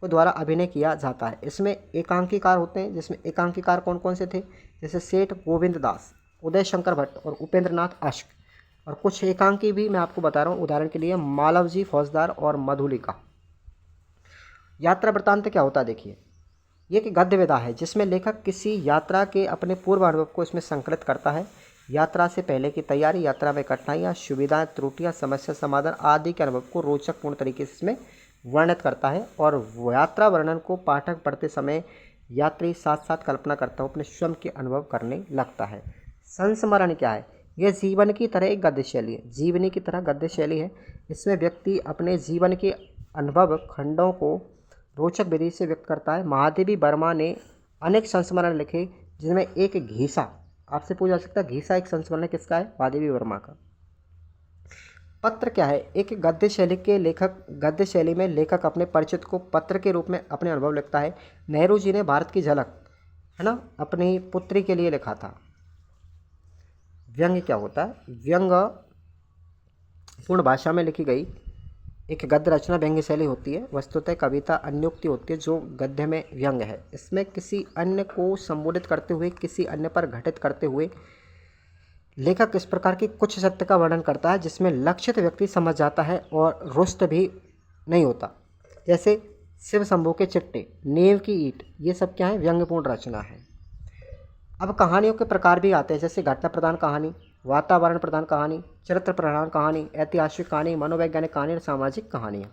को द्वारा अभिनय किया जाता है। इसमें एकांकीकार होते हैं जिसमें एकांकीकार कौन कौन से थे, जैसे सेठ गोविंद दास, उदय शंकर भट्ट और उपेंद्र नाथ आश्क। और कुछ एकांकी भी मैं आपको बता रहा हूँ, उदाहरण के लिए मालवजी फौजदार और मधुलिका। यात्रा वृत्तांत क्या होता है देखिए। ये एक गद्य विधा है जिसमें लेखक किसी यात्रा के अपने पूर्व अनुभव को इसमें संकलित करता है। यात्रा से पहले की तैयारी, यात्रा में कठिनाइयाँ, सुविधाएं, त्रुटियाँ, समस्या समाधान आदि के अनुभव को रोचक पूर्ण तरीके से इसमें वर्णित करता है। और यात्रा वर्णन को पाठक पढ़ते समय यात्री साथ साथ कल्पना करता हुआ अपने स्वयं के अनुभव करने लगता है। संस्मरण क्या है, यह जीवन की तरह एक गद्य शैली है। जीवनी की तरह गद्य शैली है। इसमें व्यक्ति अपने जीवन के अनुभव खंडों को रोचक विधि से व्यक्त करता है। महादेवी वर्मा ने अनेक संस्मरण लिखे जिनमें एक घीसा, आपसे पूछा जा सकता है घीसा एक संस्मरण किसका है, महादेवी वर्मा का। पत्र क्या है, एक गद्य शैली में लेखक अपने परिचित को पत्र के रूप में अपने अनुभव लिखता है। नेहरू जी ने भारत की झलक है ना अपनी पुत्री के लिए लिखा था। व्यंग्य क्या होता है, व्यंग्य पूर्ण भाषा में लिखी गई एक गद्य रचना व्यंग्य शैली होती है। वस्तुतः कविता अन्योक्ति होती है जो गद्य में व्यंग्य है। इसमें किसी अन्य को संबोधित करते हुए, किसी अन्य पर घटित करते हुए लेखक इस प्रकार की कुछ सत्य का वर्णन करता है जिसमें लक्षित व्यक्ति समझ जाता है और रुष्ट भी नहीं होता। जैसे शिव शंभू के चिट्टे, नींव की ईंट, ये सब क्या है, व्यंग्यपूर्ण रचना है। अब कहानियों के प्रकार भी आते हैं जैसे घटना प्रधान कहानी, वातावरण प्रधान कहानी, चरित्र प्रधान कहानी, ऐतिहासिक कहानी, मनोवैज्ञानिक कहानी और सामाजिक कहानियाँ।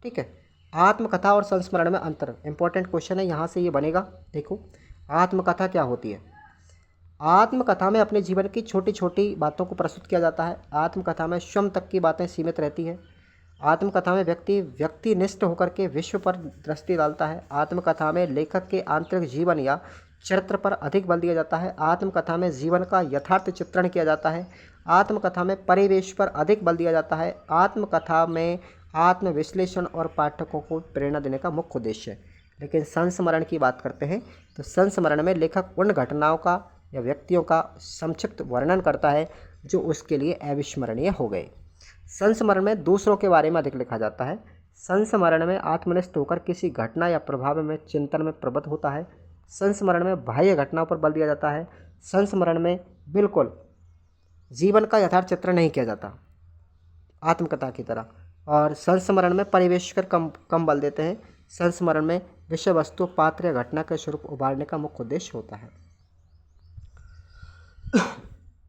ठीक है। आत्मकथा और संस्मरण में अंतर, इंपॉर्टेंट क्वेश्चन है, यहाँ से ये बनेगा। देखो आत्मकथा क्या होती है। आत्मकथा में अपने जीवन की छोटी छोटी बातों को प्रस्तुत किया जाता है। आत्मकथा में स्वयं तक की बातें सीमित रहती है। आत्मकथा में व्यक्तिनिष्ठ होकर के विश्व पर दृष्टि डालता है। आत्मकथा में लेखक के आंतरिक जीवन या चरित्र पर अधिक बल दिया जाता है। आत्मकथा में जीवन का यथार्थ चित्रण किया जाता है। आत्मकथा में परिवेश पर अधिक बल दिया जाता है। आत्मकथा में आत्मविश्लेषण और पाठकों को प्रेरणा देने का मुख्य उद्देश्य है। लेकिन संस्मरण की बात करते हैं तो संस्मरण में लेखक उन घटनाओं का या व्यक्तियों का संक्षिप्त वर्णन करता है जो उसके लिए अविस्मरणीय हो गए। संस्मरण में दूसरों के बारे में अधिक लिखा जाता है। संस्मरण में आत्मनिष्ठ होकर किसी घटना या प्रभाव में चिंतन में प्रवृत्त होता है। संस्मरण में बाह्य घटनाओं पर बल दिया जाता है। संस्मरण में बिल्कुल जीवन का यथार्थ चित्रण नहीं किया जाता आत्मकथा की तरह। और संस्मरण में परिवेश कर कम बल देते हैं। संस्मरण में विषय वस्तु पात्र या घटना के स्वरूप उभारने का मुख्य उद्देश्य होता है।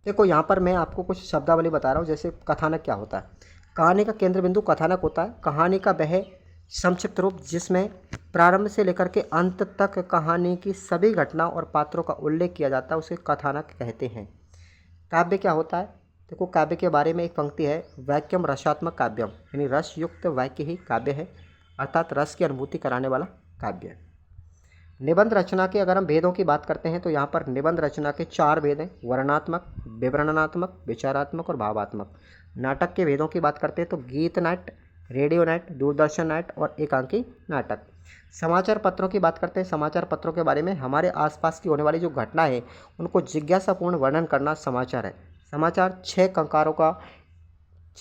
देखो यहाँ पर मैं आपको कुछ शब्दावली बता रहा हूँ। जैसे कथानक क्या होता है। कहानी का केंद्र बिंदु कथानक होता है। कहानी का वह संक्षिप्त रूप जिसमें प्रारंभ से लेकर के अंत तक कहानी की सभी घटनाओं और पात्रों का उल्लेख किया जाता है, उसे कथानक कहते हैं। काव्य क्या होता है। देखो काव्य के बारे में एक पंक्ति है, वाक्यम रसात्मक काव्यम, यानी रस युक्त वाक्य ही काव्य है, अर्थात रस की अनुभूति कराने वाला काव्य है। निबंध रचना के अगर हम भेदों की बात करते हैं तो यहाँ पर निबंध रचना के 4 भेद हैं, वर्णनात्मक, विवरणनात्मक, विचारात्मक और भावात्मक। नाटक के भेदों की बात करते हैं तो गीत नाट्य, रेडियो नाट्य, दूरदर्शन नाट्य और एकांकी नाटक। समाचार पत्रों की बात करते हैं। समाचार पत्रों के बारे में हमारे आसपास की होने वाली जो घटना है उनको जिज्ञासापूर्ण वर्णन करना समाचार है। समाचार 6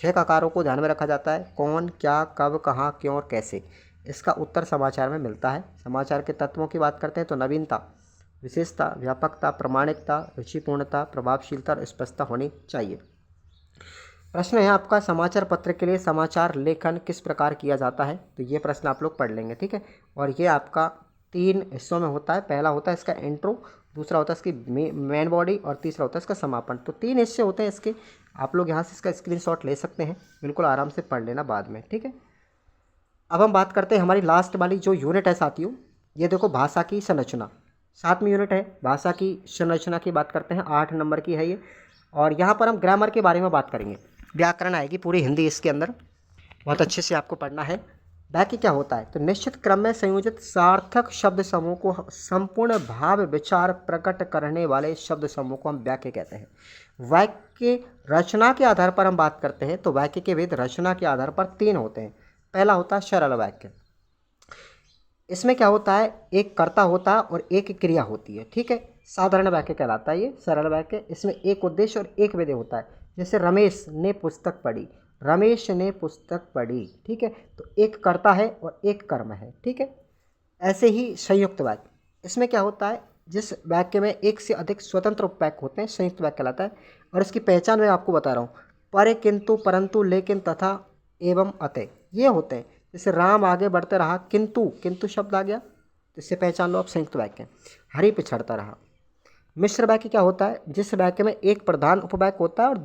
ककारों को ध्यान में रखा जाता है, कौन, क्या, कब, कहाँ, क्यों और कैसे। इसका उत्तर समाचार में मिलता है। समाचार के तत्वों की बात करते हैं तो नवीनता, विशेषता, व्यापकता, प्रामाणिकता, रुचिपूर्णता, प्रभावशीलता और स्पष्टता होनी चाहिए। प्रश्न है आपका, समाचार पत्र के लिए समाचार लेखन किस प्रकार किया जाता है। तो ये प्रश्न आप लोग पढ़ लेंगे, ठीक है। और ये आपका 3 हिस्सों में होता है। पहला होता है इसका इंट्रो, दूसरा होता है इसकी मेन बॉडी और तीसरा होता है इसका समापन। तो 3 हिस्से होते हैं इसके। आप लोग यहाँ से इसका स्क्रीनशॉट ले सकते हैं, बिल्कुल आराम से पढ़ लेना बाद में, ठीक है। अब हम बात करते हैं हमारी लास्ट वाली जो यूनिट है साथियों, ये देखो भाषा की संरचना। 7वीं यूनिट है, भाषा की संरचना की बात करते हैं, 8 नंबर की है ये। और यहाँ पर हम ग्रामर के बारे में बात करेंगे, व्याकरण आएगी पूरी हिंदी इसके अंदर, बहुत अच्छे से आपको पढ़ना है। वाक्य क्या होता है, तो निश्चित क्रम में संयोजित सार्थक शब्द समूह को संपूर्ण भाव विचार प्रकट करने वाले शब्द समूह को हम वाक्य कहते हैं। वाक्य रचना के आधार पर हम बात करते हैं तो वाक्य के भेद रचना के आधार पर 3 होते हैं। पहला होता है सरल वाक्य। इसमें क्या होता है, एक कर्ता होता है और एक क्रिया होती है, ठीक है। साधारण वाक्य कहलाता है ये सरल वाक्य। इसमें एक उद्देश्य और एक विधेय होता है। जैसे रमेश ने पुस्तक पढ़ी, रमेश ने पुस्तक पढ़ी, ठीक है। तो एक कर्ता है और एक कर्म है, ठीक है। ऐसे ही संयुक्त वाक्य, इसमें क्या होता है, जिस वाक्य में एक से अधिक स्वतंत्र उपवाक्य होते हैं संयुक्त वाक्य कहलाता है। और इसकी पहचान मैं आपको बता रहा हूँ, पर, किंतु, परंतु, लेकिन, तथा, एवं, अतः, ये होते हैं। जैसे राम आगे बढ़ते रहा, किंतु शब्द आ गया, तो इससे पहचान लो आप संयुक्त वाक्य। हरि पिछड़ता रहा। मिश्र वाक्य क्या होता है, जिस वाक्य में एक प्रधान उपवाक्य होता है और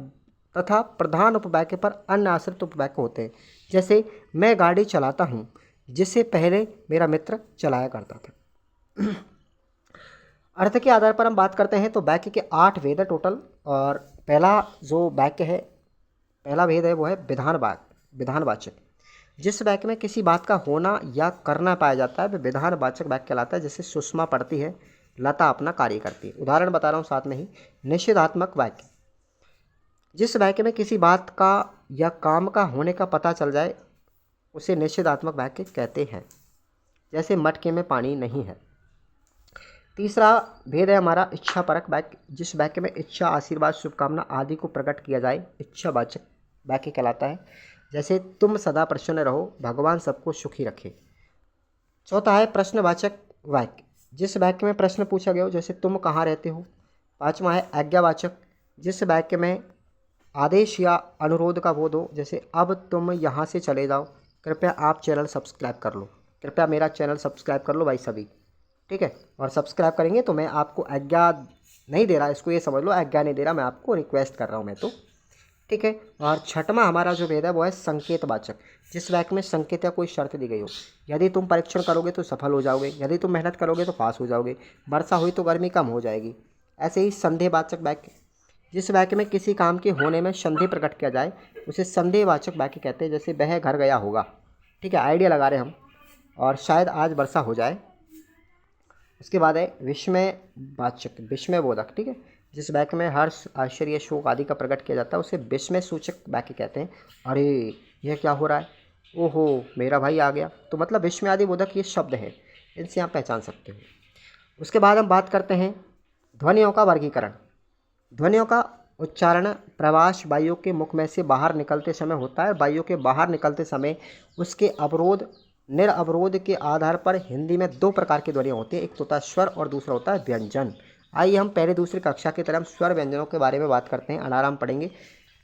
तथा प्रधान उपवाक्य पर अन्य आश्रित उपवाक्य होते हैं। जैसे मैं गाड़ी चलाता हूँ, जिसे पहले मेरा मित्र चलाया करता था। अर्थ के आधार पर हम बात करते हैं तो वाक्य के 8 भेद है टोटल। और पहला जो वाक्य है, पहला भेद है वो है विधानवाचक। जिस वाक्य में किसी बात का होना या करना पाया जाता है वह विधानवाचक वाक्य कहलाता है। जैसे सुषमा पढ़ती है, लता अपना कार्य करती है। उदाहरण बता रहा हूँ साथ में ही। निषेधात्मक वाक्य, जिस वाक्य में किसी बात का या काम का होने का पता चल जाए उसे निषेधात्मक वाक्य कहते हैं। जैसे मटके में पानी नहीं है। तीसरा भेद है हमारा इच्छापरक वाक्य, जिस वाक्य में इच्छा, आशीर्वाद, शुभकामना आदि को प्रकट किया जाए इच्छावाचक वाक्य कहलाता है। जैसे तुम सदा प्रसन्न रहो, भगवान सबको सुखी रखे। चौथा है प्रश्नवाचक वाक्य, जिस वाक्य में प्रश्न पूछा गया हो, जैसे तुम कहाँ रहते हो। पांचवा है आज्ञावाचक, जिस वाक्य में आदेश या अनुरोध का बोध हो। जैसे अब तुम यहाँ से चले जाओ, कृपया आप चैनल सब्सक्राइब कर लो, कृपया मेरा चैनल सब्सक्राइब कर लो भाई सभी, ठीक है। और सब्सक्राइब करेंगे तो मैं आपको आज्ञा नहीं दे रहा, इसको ये समझ लो, आज्ञा नहीं दे रहा, मैं आपको रिक्वेस्ट कर रहा हूँ मैं तो, ठीक है। और छठवां हमारा जो भेद है वो है संकेतवाचक, जिस वाक्य में संकेत या कोई शर्त दी गई हो। यदि तुम परीक्षण करोगे तो सफल हो जाओगे, यदि तुम मेहनत करोगे तो पास हो जाओगे, वर्षा हुई तो गर्मी कम हो जाएगी। ऐसे ही संदेहवाचक वाक्य, जिस वाक्य में किसी काम के होने में संदेह प्रकट किया जाए उसे संदेहवाचक वाक्य कहते हैं। जैसे वह घर गया होगा, ठीक है, आइडिया लगा रहे हम, और शायद आज वर्षा हो जाए। उसके बाद है विस्मयवाचक, विस्मयबोधक, ठीक है, जिस वाक्य में हर्ष, आश्चर्य, शोक आदि का प्रकट किया जाता है उसे विस्मय सूचक वाक्य कहते हैं। अरे यह क्या हो रहा है, ओहो मेरा भाई आ गया, तो मतलब विस्मय आदि बोधक ये शब्द है। इनसे आप पहचान सकते हो। उसके बाद हम बात करते हैं ध्वनियों का वर्गीकरण। ध्वनियों का उच्चारण प्रवास वायु के मुख में से बाहर निकलते समय होता है। वायु के बाहर निकलते समय उसके अवरोध निरअवरोध के आधार पर हिंदी में दो प्रकार की ध्वनियाँ होती हैं, एक तो होता है स्वर और दूसरा होता है व्यंजन। आइए हम पहले दूसरी कक्षा की तरह स्वर व्यंजनों के बारे में बात करते हैं, अनाराम पढ़ेंगे।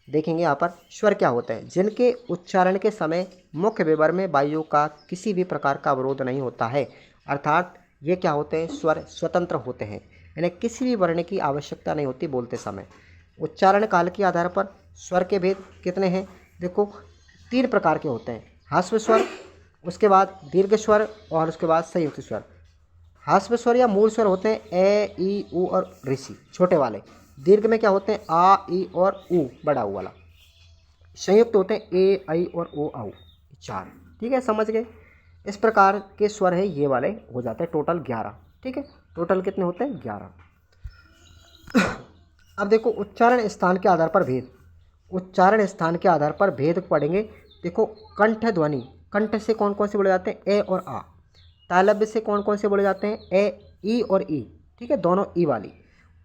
देखेंगे यहाँ पर स्वर क्या होते हैं, जिनके उच्चारण के समय मुख्य विवर में वायु का किसी भी प्रकार का अवरोध नहीं होता है, अर्थात ये क्या होते हैं, स्वर स्वतंत्र होते हैं, इन्हें किसी भी वर्ण की आवश्यकता नहीं होती बोलते समय। उच्चारण काल के आधार पर स्वर के भेद कितने हैं, देखो 3 प्रकार के होते हैं, ह्रस्व स्वर, उसके बाद दीर्घ स्वर और उसके बाद संयुक्त स्वर। ह्रस्व स्वर या मूल स्वर होते हैं ए ई उ और ऋषि छोटे वाले। दीर्घ में क्या होते हैं आ ई और उ बड़ा उ वाला। संयुक्त होते हैं ए आई और ओ औ 4। ठीक है, समझ गए। इस प्रकार के स्वर है ये वाले हो जाते हैं टोटल 11। ठीक है, टोटल कितने होते हैं 11। अब देखो उच्चारण स्थान के आधार पर भेद। उच्चारण स्थान के आधार पर भेद पढ़ेंगे। देखो कंठ ध्वनि, कंठ से कौन कौन से बोले जाते हैं ए और आ। तालव्य से कौन कौन से बोले जाते हैं ए ई और ई, ठीक है, दोनों ई वाली।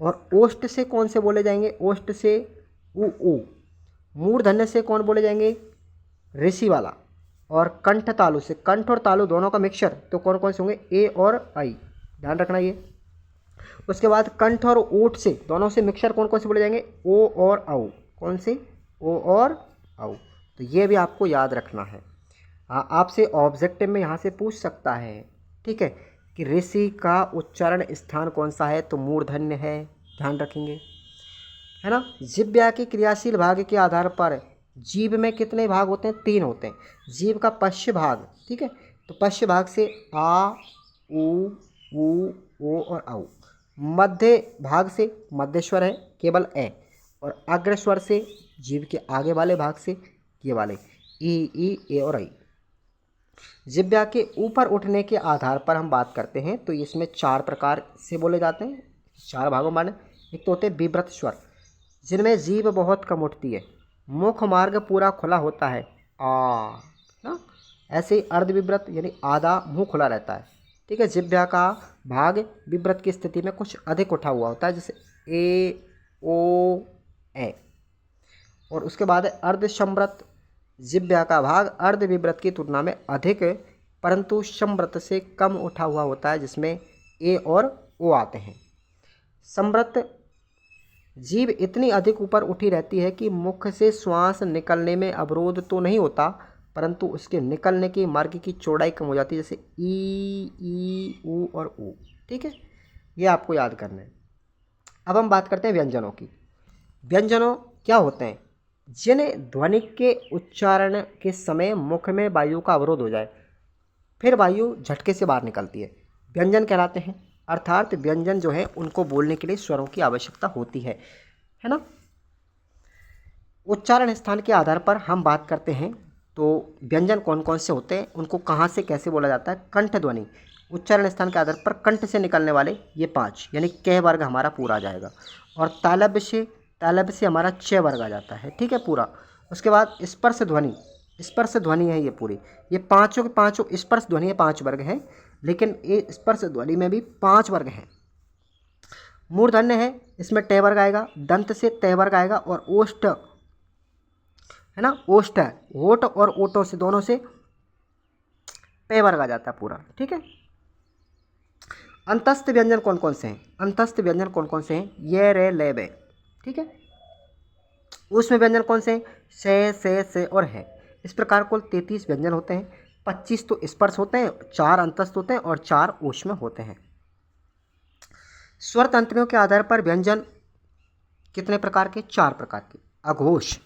और ओष्ठ से कौन से बोले जाएंगे, ओष्ठ से उ। मूर्धन्य से कौन बोले जाएंगे, ऋषि वाला। और कंठ तालु से, कंठ और तालु दोनों का मिक्सचर तो कौन कौन से होंगे ए और आई, ध्यान रखना ये। उसके बाद कंठ और ओठ से दोनों से मिक्सचर कौन कौन से बोले जाएंगे ओ और औ, कौन से ओ और औ। तो ये भी आपको याद रखना है। हाँ, आपसे ऑब्जेक्टिव में यहाँ से पूछ सकता है, ठीक है, कि ऋषि का उच्चारण स्थान कौन सा है, तो मूर्धन्य है, ध्यान रखेंगे, है ना। जिह्वा के क्रियाशील भाग के आधार पर जीभ में कितने भाग होते हैं, 3 होते हैं। जीभ का पश्च भाग, ठीक है, तो पश्च भाग से आ उ ओ और औ। मध्य भाग से मध्य स्वर है केवल ए, और अग्र स्वर से जीभ के आगे वाले भाग से ये वाले ई ए और आई। जिह्वा के ऊपर उठने के आधार पर हम बात करते हैं तो इसमें 4 प्रकार से बोले जाते हैं, 4 भागों माने। एक तो होते हैं विव्रत स्वर, जिनमें जीभ बहुत कम उठती है, मुख मार्ग पूरा खुला होता है आ ना। ऐसे ही अर्धविव्रत यानी आधा मुंह खुला रहता है, ठीक है। जिह्वा का भाग विव्रत की स्थिति में कुछ अधिक उठा हुआ होता है, जैसे ए ओ ए। और उसके बाद है अर्धसंवृत। जिह्वा का भाग अर्धविव्रत की तुलना में अधिक परंतु संवृत से कम उठा हुआ होता है, जिसमें ए और ओ आते हैं। संवृत जीभ इतनी अधिक ऊपर उठी रहती है कि मुख से श्वास निकलने में अवरोध तो नहीं होता, परंतु उसके निकलने के मार्ग की चौड़ाई कम हो जाती है, जैसे ई उ और ऊ। ठीक है, ये आपको याद करना है। अब हम बात करते हैं व्यंजनों की। व्यंजनों क्या होते हैं, जिन ध्वनि के उच्चारण के समय मुख में वायु का अवरोध हो जाए, फिर वायु झटके से बाहर निकलती है, व्यंजन कहलाते हैं। अर्थात व्यंजन जो है उनको बोलने के लिए स्वरों की आवश्यकता होती है ना। उच्चारण स्थान के आधार पर हम बात करते हैं तो व्यंजन कौन कौन से होते हैं, उनको कहाँ से कैसे बोला जाता है। कंठ ध्वनि, उच्चारण स्थान के आधार पर कंठ से निकलने वाले ये 5 यानी क वर्ग हमारा पूरा आ जाएगा। और तालव्य से हमारा च वर्ग आ जाता है, ठीक है, पूरा। उसके बाद स्पर्श ध्वनि, स्पर्श ध्वनि है ये पूरी, ये पाँचों के पाँचों स्पर्श ध्वनि है, 5 वर्ग हैं, लेकिन ये स्पर्श ध्वनि में भी 5 वर्ग हैं। मूर्धन्य है, इसमें ट वर्ग आएगा, दंत से त वर्ग आएगा, और ओष्ठ है ना, ओष्ठ है, होठ और ओठों से दोनों से प वर्ग आ जाता है पूरा, ठीक है। अंतस्थ व्यंजन कौन कौन से हैं, अंतस्थ व्यंजन कौन कौन से हैं, ये रे ले बे, ठीक है। उसमें व्यंजन कौन से हैं, से और है। इस प्रकार कुल 33 व्यंजन होते हैं, 25 तो स्पर्श होते हैं, 4 अंतस्थ होते हैं और 4 ऊष्म होते हैं। स्वर तंत्रियों के आधार पर व्यंजन कितने प्रकार के, 4 प्रकार के। अघोष,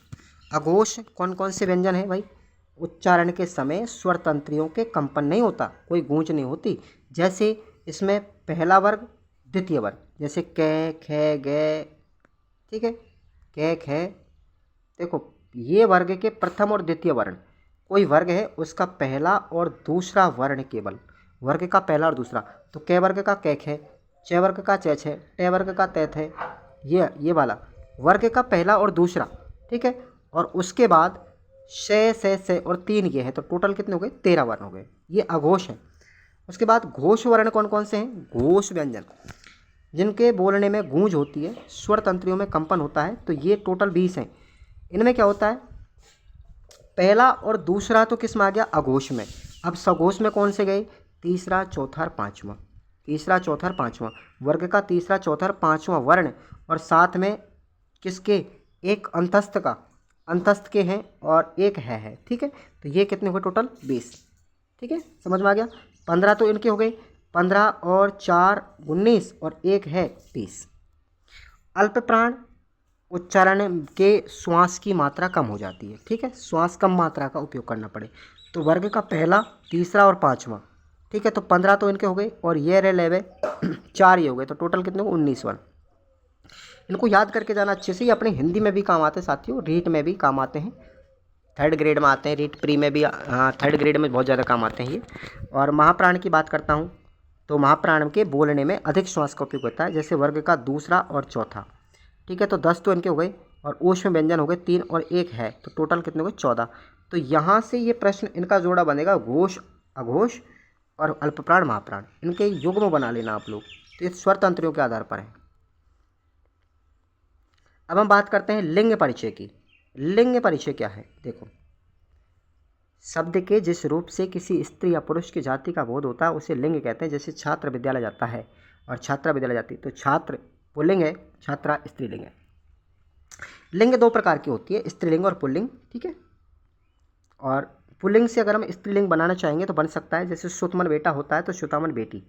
अघोष कौन कौन से व्यंजन हैं भाई, उच्चारण के समय स्वर तंत्रियों के कंपन नहीं होता, कोई गूंज नहीं होती। जैसे इसमें पहला वर्ग द्वितीय वर्ग, जैसे कै खे गे, ठीक है, कै खे। देखो ये वर्ग के प्रथम और द्वितीय वर्ण, कोई वर्ग है उसका पहला और दूसरा वर्ण, केवल वर्ग का पहला और दूसरा, तो कै वर्ग का कै खे, च वर्ग का च छे, टे वर्ग का तै थे, ये वाला वर्ग का पहला और दूसरा, ठीक है। और उसके बाद से और 3 ये है, तो टोटल कितने हो गए, 13 वर्ण हो गए, ये अघोष है। उसके बाद घोष वर्ण कौन कौन से हैं? घोष व्यंजन जिनके बोलने में गूंज होती है, स्वर तंत्रियों में कंपन होता है, तो ये टोटल 20 हैं। इनमें क्या होता है? पहला और दूसरा तो किस में आ गया? अघोष में। अब सघोष में कौन से गए? तीसरा, चौथा और पाँचवा। तीसरा, चौथा और पाँचवा वर्ग का तीसरा, चौथा और पाँचवा वर्ण, और साथ में किसके? एक अंतस्थ के हैं और एक है। ठीक है, तो ये कितने हुए? टोटल 20। ठीक है, समझ में आ गया। 15 तो इनके हो गए, 15 और 4 19 और एक है 30। अल्प प्राण उच्चारण के श्वास की मात्रा कम हो जाती है। ठीक है, श्वास कम मात्रा का उपयोग करना पड़े, तो वर्ग का पहला, तीसरा और पाँचवा। ठीक है, तो 15 तो इनके हो गए और ये रह लेवे 4 ये हो गए, तो टोटल कितने हो? 19 वर्ण। इनको याद करके जाना अच्छे से, ये अपने हिंदी में भी काम आते हैं साथियों, रीट में भी काम आते हैं, 3rd ग्रेड में आते हैं, रीट प्री में भी, हाँ 3rd ग्रेड में बहुत ज़्यादा काम आते हैं ये। और महाप्राण की बात करता हूँ तो महाप्राण के बोलने में अधिक श्वास का उपयोग होता है, जैसे वर्ग का दूसरा और चौथा। ठीक है, तो 10 तो इनके हो गए, और ओष में व्यंजन हो गए 3 और एक है, तो टोटल कितने हो गए? 14। तो यहाँ से ये प्रश्न इनका जोड़ा बनेगा घोष, अघोष और अल्पप्राण, महाप्राण, इनके युग्म बना लेना आप लोग। तो ये स्वर तंत्रियों के आधार पर है। अब हम बात करते हैं लिंग परिचय की। लिंग परिचय क्या है? देखो, शब्द के जिस रूप से किसी स्त्री या पुरुष की जाति का बोध होता है उसे लिंग कहते हैं। जैसे छात्र विद्यालय जाता है और छात्रा विद्यालय जाती है, तो छात्र पुल्लिंग है, छात्रा स्त्रीलिंग है। लिंग 2 प्रकार की होती है, स्त्रीलिंग और पुल्लिंग। ठीक है, और पुल्लिंग से अगर हम स्त्रीलिंग बनाना चाहेंगे तो बन सकता है, जैसे सुतमन बेटा होता है तो सुतामन बेटी,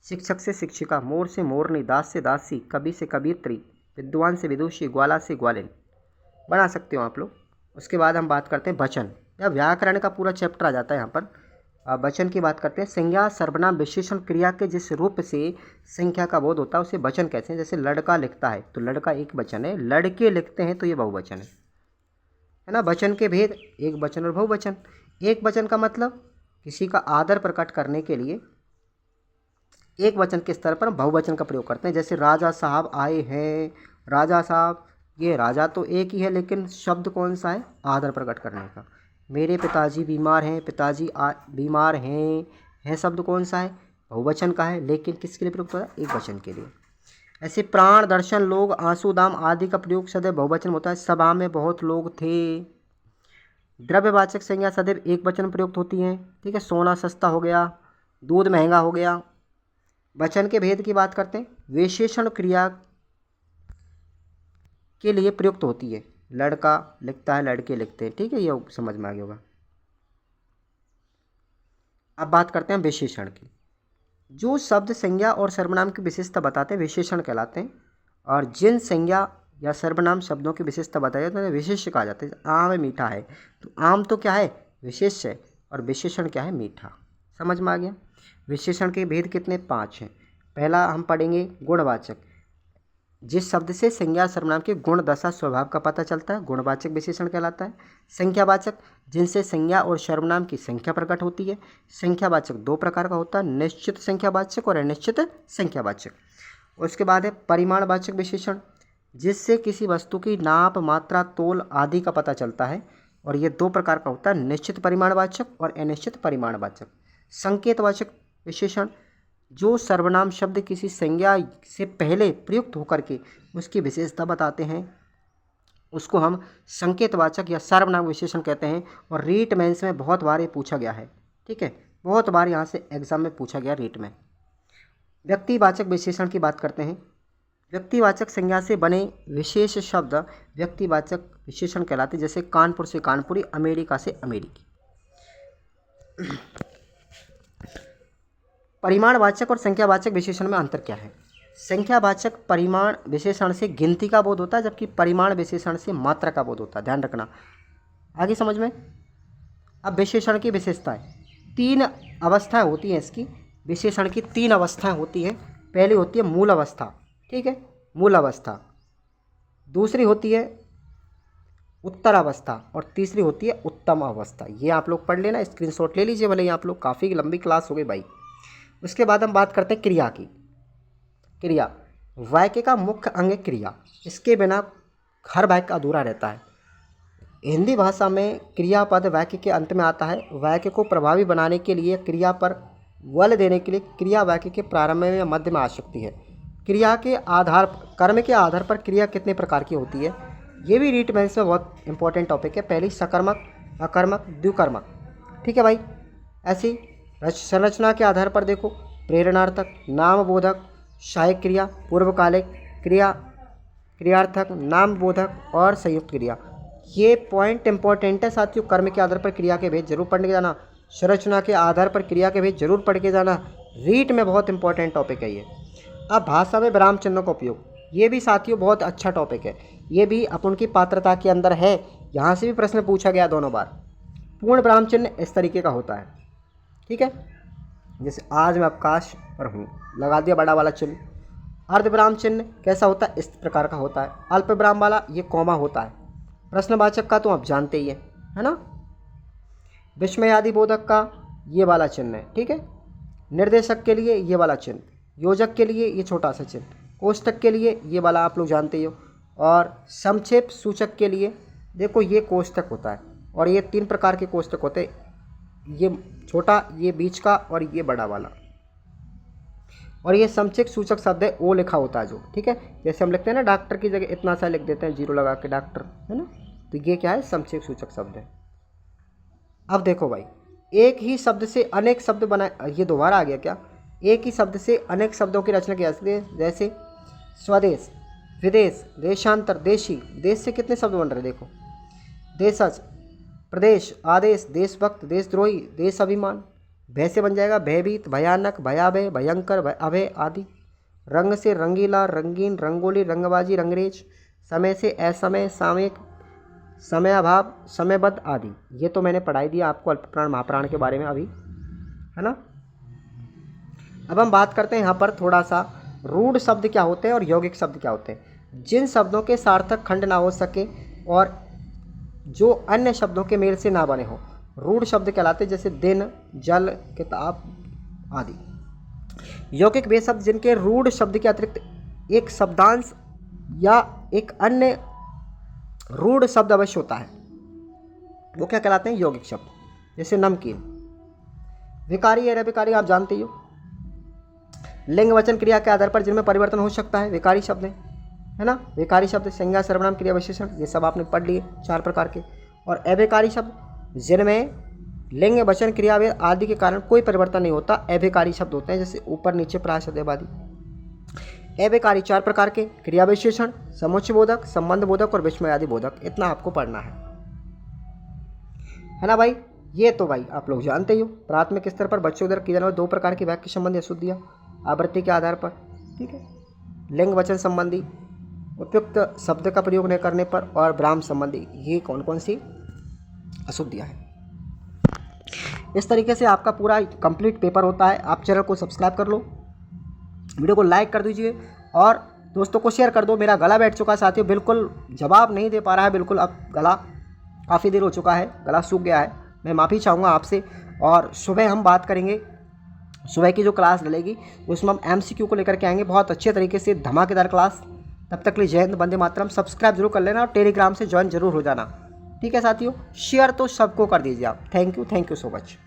शिक्षक से शिक्षिका, मोर से मोरनी, दास से दासी, कवि से कवियत्री, विद्वान से विदुषी, ग्वाला से ग्वालिन, बना सकते हो आप लोग। उसके बाद हम बात करते हैं वचन या व्याकरण का पूरा चैप्टर आ जाता है यहाँ पर। वचन की बात करते हैं। संज्ञा सर्वनाम विशेषण क्रिया के जिस रूप से संख्या का बोध होता है उसे वचन कहते हैं। जैसे लड़का लिखता है तो लड़का एक वचन है, लड़के लिखते हैं तो ये बहुवचन है ना। वचन के भेद, एक वचन और बहुवचन। एक वचन का मतलब किसी का आदर प्रकट करने के लिए एक वचन के स्तर पर हम बहुवचन का प्रयोग करते हैं। जैसे राजा साहब आए हैं, राजा साहब, ये राजा तो एक ही है लेकिन शब्द कौन सा है? आदर प्रकट करने का। मेरे पिताजी बीमार हैं, पिताजी बीमार हैं शब्द कौन सा है? बहुवचन का है, लेकिन किसके लिए प्रयुक्त होता है? एक वचन के लिए। ऐसे प्राण, दर्शन, लोग, आंसू, दाम आदि का प्रयोग सदैव बहुवचन होता है। सभा में बहुत लोग थे। द्रव्यवाचक संज्ञा सदैव एक वचन प्रयुक्त होती हैं। ठीक है, सोना सस्ता हो गया, दूध महंगा हो गया। वचन के भेद की बात करते हैं। विशेषण क्रिया के लिए प्रयुक्त होती है। लड़का लिखता है, लड़के लिखते हैं। ठीक है, ये समझ में आ गया होगा। अब बात करते हैं विशेषण की। जो शब्द संज्ञा और सर्वनाम की विशेषता बताते हैं विशेषण कहलाते हैं, और जिन संज्ञा या सर्वनाम शब्दों की विशेषता बताई जाती है विशेष्य कहा जाता है। आम मीठा है तो आम तो क्या है? विशेष्य है, और विशेषण क्या है? मीठा। समझ में आ गया। विशेषण के भेद कितने? 5 हैं। पहला हम पढ़ेंगे गुणवाचक, जिस शब्द से संज्ञा सर्वनाम के गुण, दशा, स्वभाव का पता चलता है, गुणवाचक विशेषण कहलाता है। संख्यावाचक, जिनसे संज्ञा और सर्वनाम की संख्या प्रकट होती है। संख्यावाचक 2 प्रकार का होता है, निश्चित संख्यावाचक और अनिश्चित संख्यावाचक। उसके बाद है परिमाणवाचक विशेषण, जिससे किसी वस्तु की नाप, मात्रा, तोल आदि का पता चलता है, और ये 2 प्रकार का होता है, निश्चित परिमाणवाचक और अनिश्चित परिमाणवाचक। संकेतवाचक विशेषण, जो सर्वनाम शब्द किसी संज्ञा से पहले प्रयुक्त होकर के उसकी विशेषता बताते हैं उसको हम संकेतवाचक या सर्वनाम विशेषण कहते हैं। और रीट मेंस में बहुत बार ये पूछा गया है। ठीक है, बहुत बार यहाँ से एग्जाम में पूछा गया रीट में। व्यक्तिवाचक विशेषण की बात करते हैं। व्यक्तिवाचक संज्ञा से बने विशेष शब्द व्यक्तिवाचक विशेषण कहलाते हैं। जैसे कानपुर से कानपुरी, अमेरिका से अमेरिकी। परिमाणवाचक और संख्यावाचक विशेषण में अंतर क्या है? संख्यावाचक परिमाण विशेषण से गिनती का बोध होता है, जबकि परिमाण विशेषण से मात्रा का बोध होता है। ध्यान रखना, आगे समझ में। अब विशेषण की विशेषताएं, 3 अवस्थाएं होती हैं इसकी। विशेषण की 3 अवस्थाएं होती हैं। पहली होती है मूल अवस्था। ठीक है, मूल अवस्था। दूसरी होती है उत्तर अवस्था, और तीसरी होती है उत्तम अवस्था। ये आप लोग पढ़ लेना, स्क्रीनशॉट ले लीजिए भले ही आप लोग, काफ़ी लंबी क्लास हो गई भाई। उसके बाद हम बात करते हैं क्रिया की। क्रिया वाक्य का मुख्य अंग क्रिया, इसके बिना हर वाक्य अधूरा रहता है। हिंदी भाषा में क्रियापद वाक्य के अंत में आता है। वाक्य को प्रभावी बनाने के लिए क्रिया पर बल देने के लिए क्रिया वाक्य के प्रारंभ में या मध्य में आ सकती है। क्रिया के आधार, कर्म के आधार पर क्रिया कितने प्रकार की होती है, ये भी रीट मेंस में बहुत इंपॉर्टेंट टॉपिक है। पहली सकर्मक, अकर्मक, द्विकर्मक। ठीक है भाई। ऐसी संरचना के आधार पर देखो, प्रेरणार्थक, नामबोधक, सहायक क्रिया, पूर्वकालिक क्रिया, क्रियार्थक, नामबोधक और संयुक्त क्रिया। ये पॉइंट इंपॉर्टेंट है साथियों। कर्म के आधार पर क्रिया के भेद जरूर पढ़ के जाना, संरचना के आधार पर क्रिया के भेद जरूर पढ़ के जाना। रीट में बहुत इंपॉर्टेंट टॉपिक है ये। अब भाषा में विराम चिन्हों का उपयोग, ये भी साथियों बहुत अच्छा टॉपिक है। ये भी अपन की पात्रता के अंदर है, यहाँ से भी प्रश्न पूछा गया दोनों बार। पूर्ण विराम चिन्ह इस तरीके का होता है। ठीक है, जैसे आज मैं अवकाश पर हूँ, लगा दिया बड़ा वाला चिन्ह। अर्ध विराम चिन्ह कैसा होता है, इस प्रकार का होता है। अल्प विराम वाला ये कॉमा होता है। प्रश्नवाचक का तो आप जानते ही है ना। विस्मयादि बोधक का ये वाला चिन्ह है। ठीक है, निर्देशक के लिए ये वाला चिन्ह, योजक के लिए ये छोटा सा चिन्ह, कोष्टक के लिए ये वाला आप लोग जानते ही हो, और संक्षेप सूचक के लिए देखो ये कोष्टक होता है। और ये 3 प्रकार के कोष्टक होते हैं, ये छोटा, ये बीच का और ये बड़ा वाला। और ये संक्षेप सूचक शब्द है, ओ लिखा होता है जो। ठीक है, जैसे हम लिखते हैं ना डॉक्टर की जगह इतना सा लिख देते हैं, 0 लगा के डॉक्टर, है ना। तो ये क्या है, संक्षेप सूचक शब्द है। अब देखो भाई, एक ही शब्द से अनेक शब्द बनाए, ये दोबारा आ गया क्या, एक ही शब्द से अनेक शब्दों की रचना की जा सकती है। जैसे स्वदेश, विदेश, देशांतर, देशी। देश से कितने शब्द बन रहे हैं देखो, देशज, प्रदेश, आदेश, देशभक्त, देशद्रोही, देश अभिमान। भय से बन जाएगा भयभीत, भयानक, भयाभय, भयंकर, अभय आदि। रंग से रंगीला, रंगीन, रंगोली, रंगबाजी, रंगरेज। समय से असमय, सामयिक, समयाभाव, समयबद्ध आदि। ये तो मैंने पढ़ाई दिया आपको अल्पप्राण महाप्राण के बारे में अभी, है ना। अब हम बात करते हैं यहाँ पर थोड़ा सा रूढ़ शब्द क्या होते हैं और यौगिक शब्द क्या होते हैं। जिन शब्दों के सार्थक खंड ना हो सके और जो अन्य शब्दों के मेल से ना बने हो, रूढ़ शब्द कहलाते हैं। जैसे दिन, जल, किताब आदि। यौगिक वे शब्द जिनके रूढ़ शब्द के अतिरिक्त एक शब्दांश या एक अन्य रूढ़ शब्द अवश्य होता है, वो क्या कहलाते हैं, यौगिक शब्द। जैसे नमकीन। विकारी या विकारी आप जानते ही हो, लिंग वचन क्रिया के आधार पर जिनमें परिवर्तन हो सकता है, विकारी शब्द है ना। विकारी शब्द संज्ञा, सर्वनाम, क्रिया, विशेषण, ये सब आपने पढ़ लिए 4 प्रकार के। और अविकारी शब्द जिनमें लिंग वचन क्रिया आदि के कारण कोई परिवर्तन नहीं होता, अविकारी शब्द होते हैं। जैसे ऊपर नीचे, प्रासदेव आदि। अविकारी 4 प्रकार के, क्रिया विशेषण, समुच्चय बोधक, संबंध बोधक और विस्मयादि बोधक। इतना आपको पढ़ना है ना भाई। ये तो भाई आप लोग जानते ही हो। प्राथमिक स्तर पर बच्चों द्वारा किए जाने वाले 2 प्रकार की वाक्य संबंधी अशुद्धियाँ, आवृत्ति के आधार पर। ठीक है, लिंग वचन संबंधी उपयुक्त शब्द का प्रयोग न करने पर, और ब्राह्म संबंधी। ये कौन कौन सी अशुद्धियाँ हैं। इस तरीके से आपका पूरा कंप्लीट पेपर होता है। आप चैनल को सब्सक्राइब कर लो, वीडियो को लाइक कर दीजिए और दोस्तों को शेयर कर दो। मेरा गला बैठ चुका है साथियों, बिल्कुल जवाब नहीं दे पा रहा है, बिल्कुल अब गला काफ़ी देर हो चुका है, गला सूख गया है। मैं माफ़ी चाहूँगा आपसे। और सुबह हम बात करेंगे, सुबह की जो क्लास डलेगी उसमें हम MCQ को लेकर के आएंगे बहुत अच्छे तरीके से, धमाकेदार क्लास। तब तक के लिए जय हिंद, वंदे मातरम। सब्सक्राइब जरूर कर लेना और टेलीग्राम से ज्वाइन जरूर हो जाना। ठीक है साथियों, शेयर तो सबको कर दीजिए आप। Thank you so much.